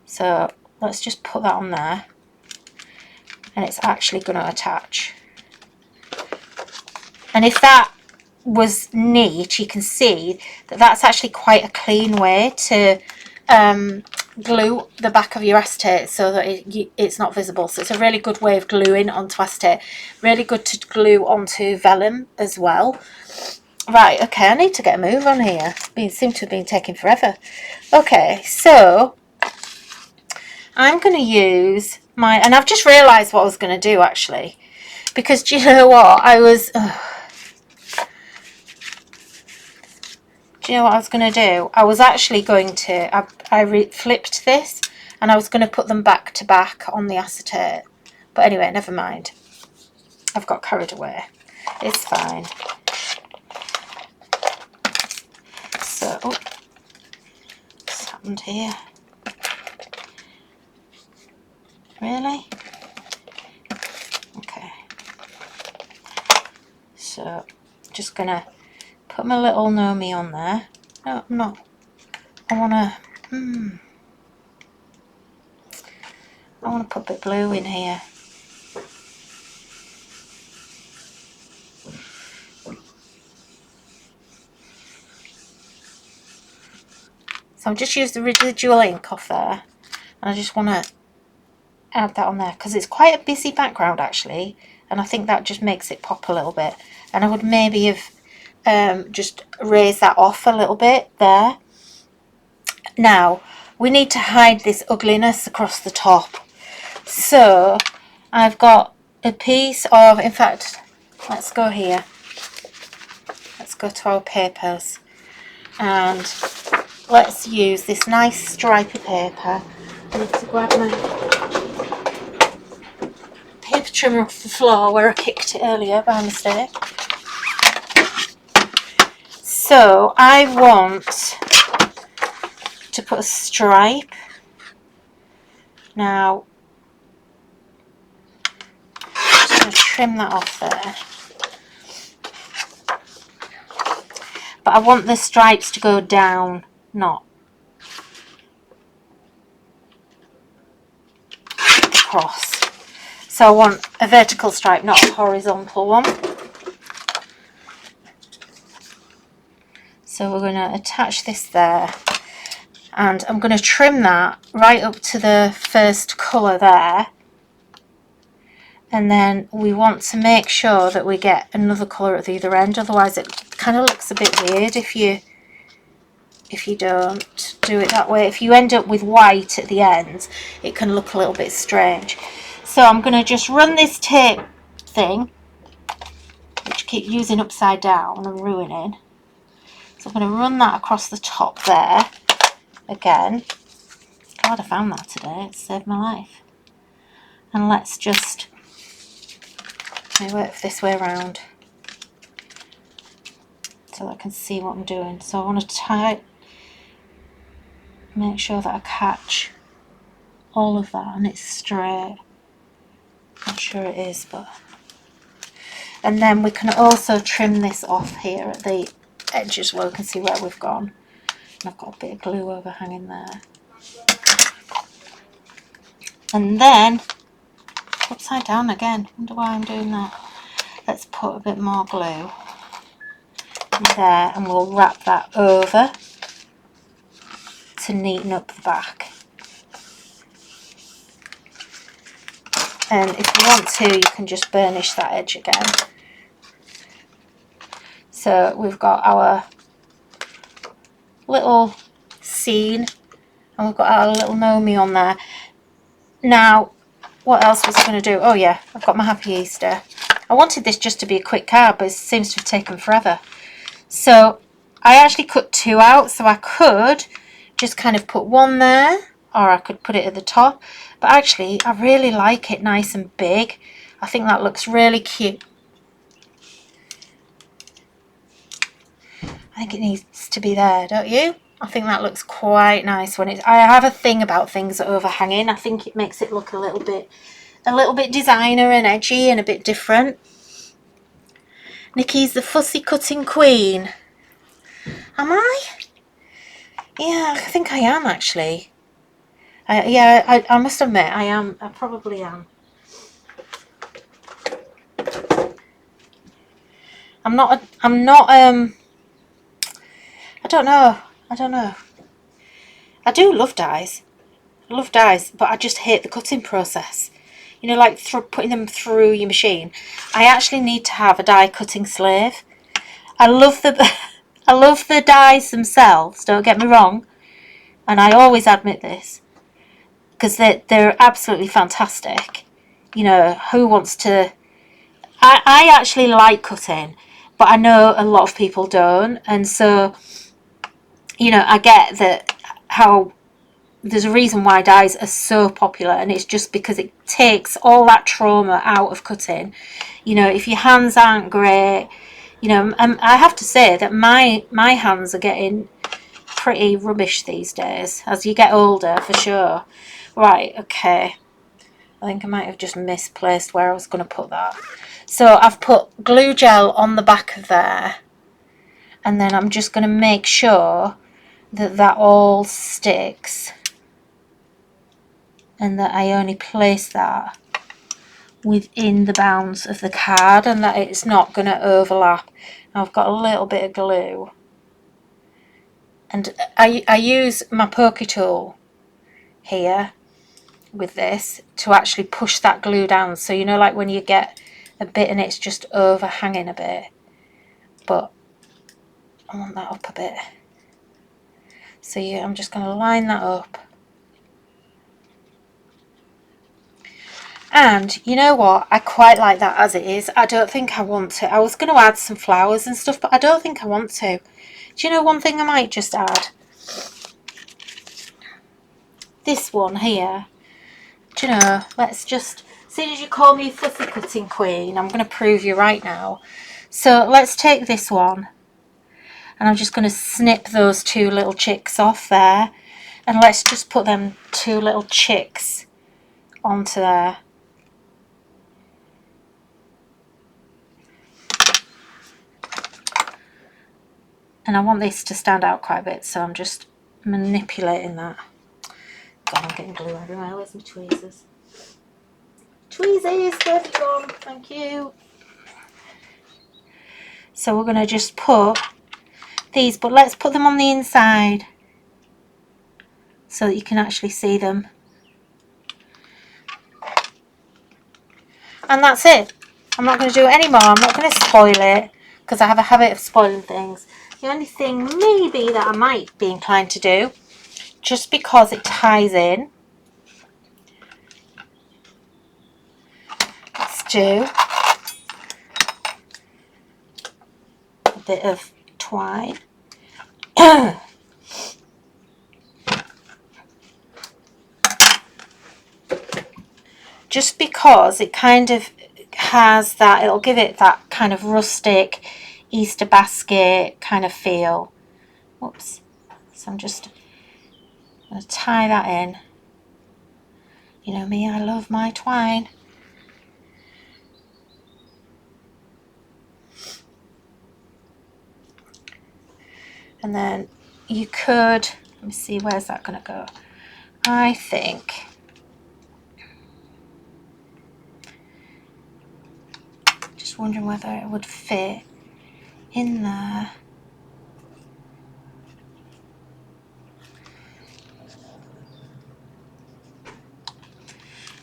So let's just put that on there, and it's actually going to attach. And if that was neat, you can see that that's actually quite a clean way to glue the back of your acetate so that it's not visible. So it's a really good way of gluing onto acetate. Really good to glue onto vellum as well. Right, okay, I need to get a move on here. It seems to have been taking forever. Okay, so I'm going to use my, and I've just realised what I was going to do actually, because do you know what, do you know what I was going to do? I was actually going to, I flipped this, and I was going to put them back to back on the acetate. But anyway, never mind. I've got carried away. It's fine. So, what's happened here? Really? So just gonna put my little Nomi on there. No, I'm not. I wanna put a bit of blue in here. So I've just used the residual ink off there, and I just want to add that on there because it's quite a busy background actually, and I think that just makes it pop a little bit. And I would maybe have just raised that off a little bit there. Now we need to hide this ugliness across the top, so I've got a piece of, in fact, let's go here, let's go to our papers, and let's use this nice stripy paper. I need to grab my paper trimmer off the floor where I kicked it earlier by mistake. So I want to put a stripe. Now I'm just going to trim that off there. But I want the stripes to go down, not across. So I want a vertical stripe, not a horizontal one. So we're going to attach this there, and I'm going to trim that right up to the first colour there, and then we want to make sure that we get another colour at the other end, otherwise it kind of looks a bit weird if you don't do it that way. If you end up with white at the end, it can look a little bit strange. So I'm going to just run this tape thing, which I keep using upside down and ruining. So I'm going to run that across the top there again. Glad I found that today, it saved my life. And let's just work this way around so I can see what I'm doing. So I want to make sure that I catch all of that and it's straight. Not sure it is, but... And then we can also trim this off here at the edges where we can see where we've gone. And I've got a bit of glue overhanging there. And then, upside down again, wonder why I'm doing that. Let's put a bit more glue there, and we'll wrap that over to neaten up the back. And if you want to, you can just burnish that edge again. So we've got our little scene, and we've got our little Nomi on there. Now, what else was I going to do? Oh yeah, I've got my Happy Easter. I wanted this just to be a quick card, but it seems to have taken forever. So I actually cut two out, so I could just kind of put one there, or I could put it at the top. But actually, I really like it nice and big. I think that looks really cute. I think it needs to be there, don't you? I think that looks quite nice when it's... I have a thing about things overhanging. I think it makes it look a little bit designer and edgy and a bit different. Nikki's the fussy cutting queen. Am I? Yeah, I think I am actually. I must admit I am. I probably am. I'm not. I don't know. I do love dies. I love dies, but I just hate the cutting process. You know, like putting them through your machine. I actually need to have a die cutting slave. I love the dies themselves, don't get me wrong. And I always admit this, because they're absolutely fantastic. You know, who wants to... I actually like cutting, but I know a lot of people don't. And so, you know, I get that how... There's a reason why dies are so popular, and it's just because it takes all that trauma out of cutting. You know, if your hands aren't great, you know, I have to say that my hands are getting pretty rubbish these days as you get older, for sure. Right, okay. I think I might have just misplaced where I was going to put that. So I've put glue gel on the back of there, and then I'm just going to make sure that that all sticks and that I only place that within the bounds of the card and that it's not going to overlap. Now I've got a little bit of glue, and I use my poker tool here with this to actually push that glue down, so you know, like when you get a bit and it's just overhanging a bit, but I want that up a bit. So yeah, I'm just going to line that up. And you know what, I quite like that as it is. I don't think I want to. I was going to add some flowers and stuff, but I don't think I want to. Do you know one thing I might just add? This one here. Do you know, let's just, as soon as you call me fussy cutting queen, I'm going to prove you right now. So let's take this one, and I'm just going to snip those two little chicks off there, and let's just put them two little chicks onto there. And I want this to stand out quite a bit, so I'm just manipulating that. God, I'm getting glue everywhere. Where's my tweezers? Tweezers, where have you gone? Thank you. So we're going to just put these, but let's put them on the inside so that you can actually see them. And that's it. I'm not going to do it anymore. I'm not going to spoil it because I have a habit of spoiling things. The only thing maybe that I might be inclined to do, just because it ties in, let's do a bit of twine. Just because it kind of has that, it'll give it that kind of rustic Easter basket kind of feel. Whoops. So I'm just going to tie that in. You know me, I love my twine. And then you could, let me see, where's that going to go? I think just wondering whether it would fit in there.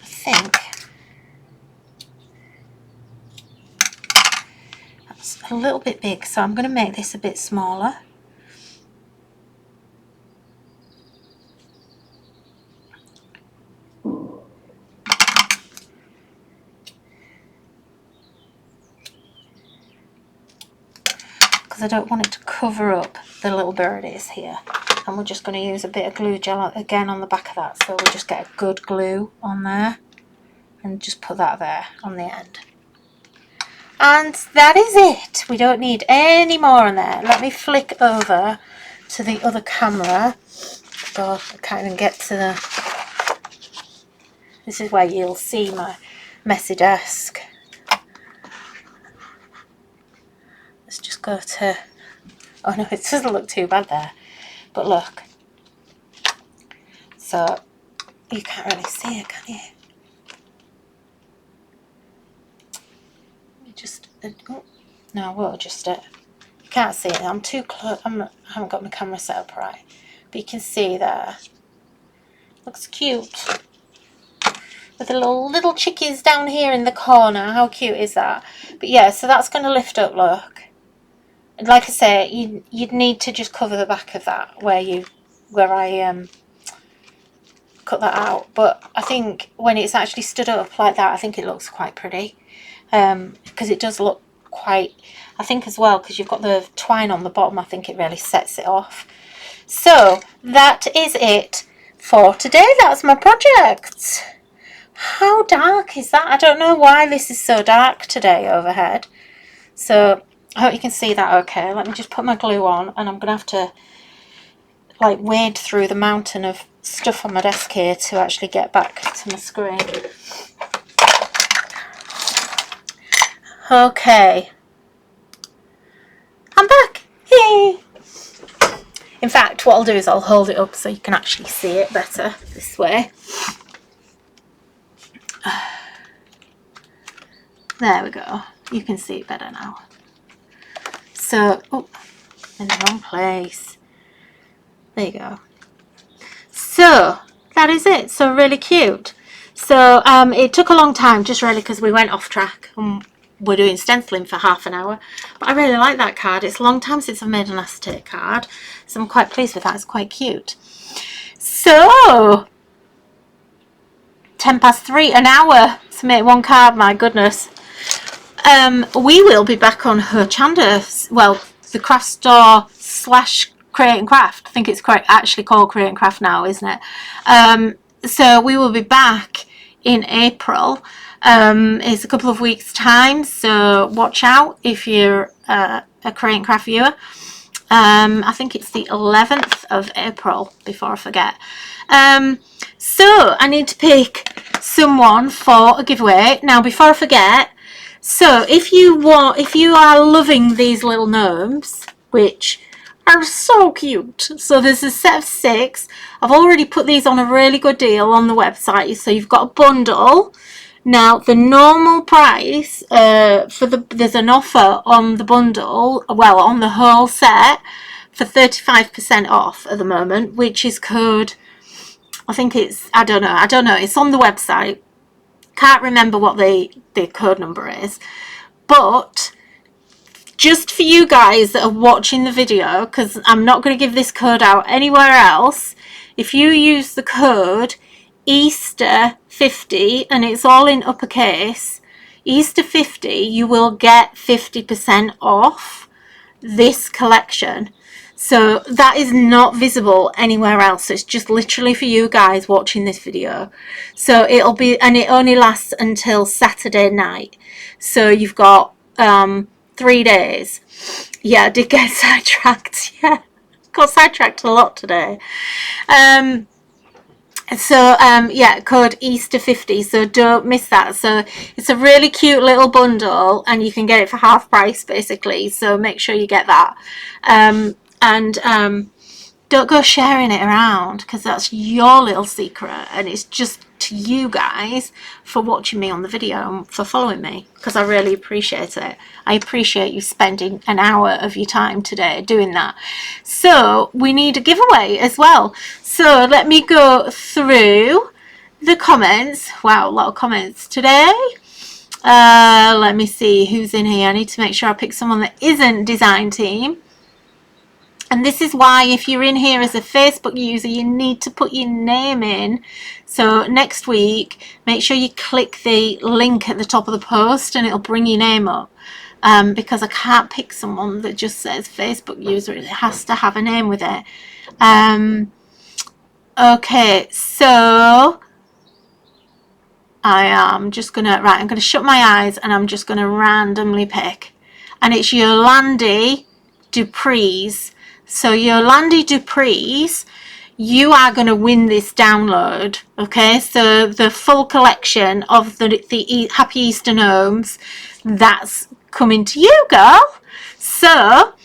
I think that's a little bit big, so I'm going to make this a bit smaller. I don't want it to cover up the little birdies here, and we're just going to use a bit of glue gel again on the back of that, so we'll just get a good glue on there and just put that there on the end, and that is it. We don't need any more on there. Let me flick over to the other camera. God, I can't even get to the, this is where you'll see my messy desk. Let's just go to, oh no, it doesn't look too bad there, but look, so you can't really see it, can you? Let me just, oh, no, I will adjust it. You can't see it, I'm too close, I haven't got my camera set up right, but you can see there, looks cute, with the little chickies down here in the corner. How cute is that? But yeah, so that's going to lift up, look. Like I say, you'd need to just cover the back of that where I cut that out. But I think when it's actually stood up like that, I think it looks quite pretty, because it does look quite, I think as well, because you've got the twine on the bottom, I think it really sets it off. So that is it for today. That's my project. How dark is that? I don't know why this is so dark today overhead. So I hope you can see that okay. Let me just put my glue on, and I'm going to have to like wade through the mountain of stuff on my desk here to actually get back to my screen. Okay, I'm back. Hey. In fact, what I'll do is I'll hold it up so you can actually see it better this way. There we go. You can see it better now. So, oh, in the wrong place. There you go. So, that is it. So, really cute. So, it took a long time, just really because we went off track. We're doing stenciling for half an hour, but I really like that card. It's a long time since I've made an acetate card, so I'm quite pleased with that. It's quite cute. So 3:10, an hour to make one card. My goodness. We will be back on her channel, well, the craft store / create and craft. I think it's actually called create and craft now, isn't it? So we will be back in April. It's a couple of weeks time, so watch out if you're a create and craft viewer. I think it's the 11th of April, before I forget. So I need to pick someone for a giveaway. Now, before I forget, so if you are loving these little gnomes, which are so cute, so there's a set of 6. I've already put these on a really good deal on the website, so you've got a bundle. Now, the normal price there's an offer on the bundle, well, on the whole set, for 35% off at the moment, which is code, I think it's, I don't know, it's on the website. Can't remember what the code number is, but just for you guys that are watching the video, because I'm not going to give this code out anywhere else, if you use the code Easter 50, and it's all in uppercase, Easter 50, you will get 50% off this collection. So that is not visible anywhere else. It's just literally for you guys watching this video. So it'll be, and it only lasts until Saturday night. So you've got 3 days. Yeah, I did get sidetracked. Yeah, got sidetracked a lot today. So yeah, code Easter 50, so don't miss that. So it's a really cute little bundle, and you can get it for half price basically, so make sure you get that. And don't go sharing it around, because that's your little secret, and it's just to you guys for watching me on the video and for following me, because I really appreciate it. I appreciate you spending an hour of your time today doing that. So we need a giveaway as well. So let me go through the comments. Wow, a lot of comments today. Let me see who's in here. I need to make sure I pick someone that isn't design team. And this is why, if you're in here as a Facebook user, you need to put your name in. So next week, make sure you click the link at the top of the post and it'll bring your name up. Because I can't pick someone that just says Facebook user. It has to have a name with it. Okay, so I am just going to, I'm going to shut my eyes and I'm just going to randomly pick. And it's Yolandi Dupree's. So Yolandi Dupree's, you are going to win this download. Okay, so the full collection of the Happy Easter Gnomes, that's coming to you, girl. So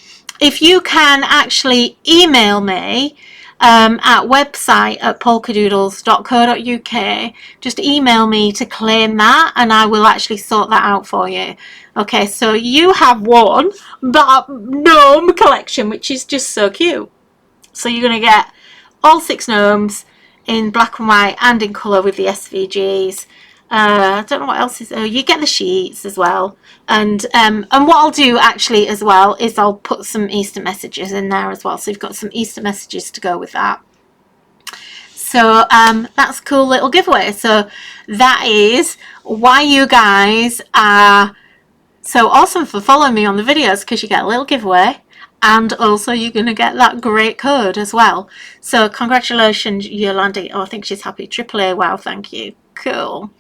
if you can actually email me at website@polkadoodles.co.uk, just email me to claim that and I will actually sort that out for you. Okay, so you have won that gnome collection, which is just so cute. So you're going to get all 6 gnomes in black and white and in colour with the SVGs. I don't know what else is. Oh, you get the sheets as well, and what I'll do actually as well is I'll put some Easter messages in there as well, so you've got some Easter messages to go with that. So that's a cool little giveaway. So that is why you guys are so awesome for following me on the videos, because you get a little giveaway. And also you're going to get that great code as well. So congratulations, Yolandi. Oh, I think she's happy. AAA. Wow, thank you. Cool.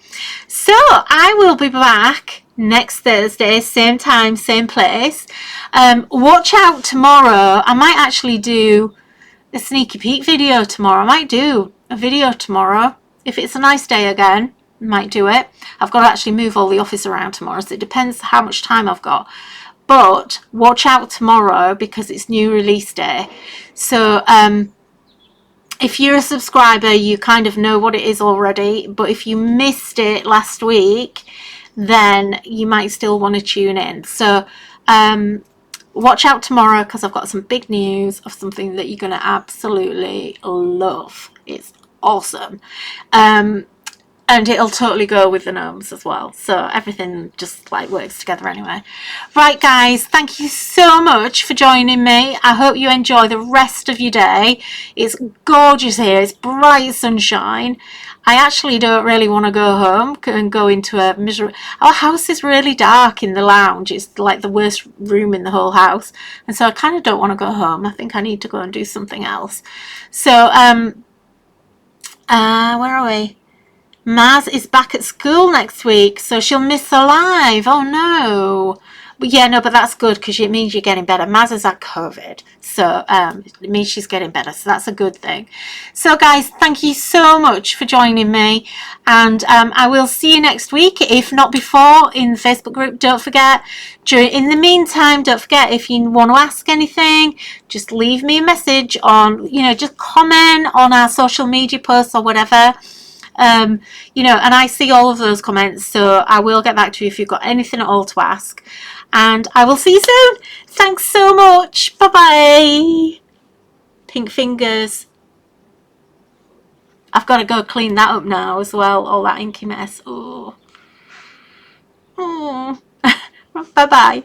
So I will be back next Thursday, same time, same place. Watch out tomorrow. I might actually do a sneaky peek video tomorrow. I might do a video tomorrow if it's a nice day again. might do it. I've got to actually move all the office around tomorrow, so it depends how much time I've got. But watch out tomorrow because it's new release day. So if you're a subscriber, you kind of know what it is already. But if you missed it last week, then you might still want to tune in. So watch out tomorrow because I've got some big news of something that you're going to absolutely love. It's awesome. And it'll totally go with the gnomes as well. So everything just like works together anyway. Right, guys, thank you so much for joining me. I hope you enjoy the rest of your day. It's gorgeous here. It's bright sunshine. I actually don't really want to go home and go into a miserable... Our house is really dark in the lounge. It's like the worst room in the whole house. And so I kind of don't want to go home. I think I need to go and do something else. So, where are we? Maz is back at school next week, so she'll miss the live. Oh no. But yeah, no, but that's good because it means you're getting better. Maz has had COVID, so it means she's getting better, so that's a good thing. So guys, thank you so much for joining me, and I will see you next week, if not before, in the Facebook group. Don't forget, in the meantime, don't forget, if you want to ask anything, just leave me a message on, just comment on our social media posts or whatever. And I see all of those comments, so I will get back to you if you've got anything at all to ask, and I will see you soon. Thanks so much. Bye bye. Pink fingers. I've got to go clean that up now as well, all that inky mess. Oh. Bye bye.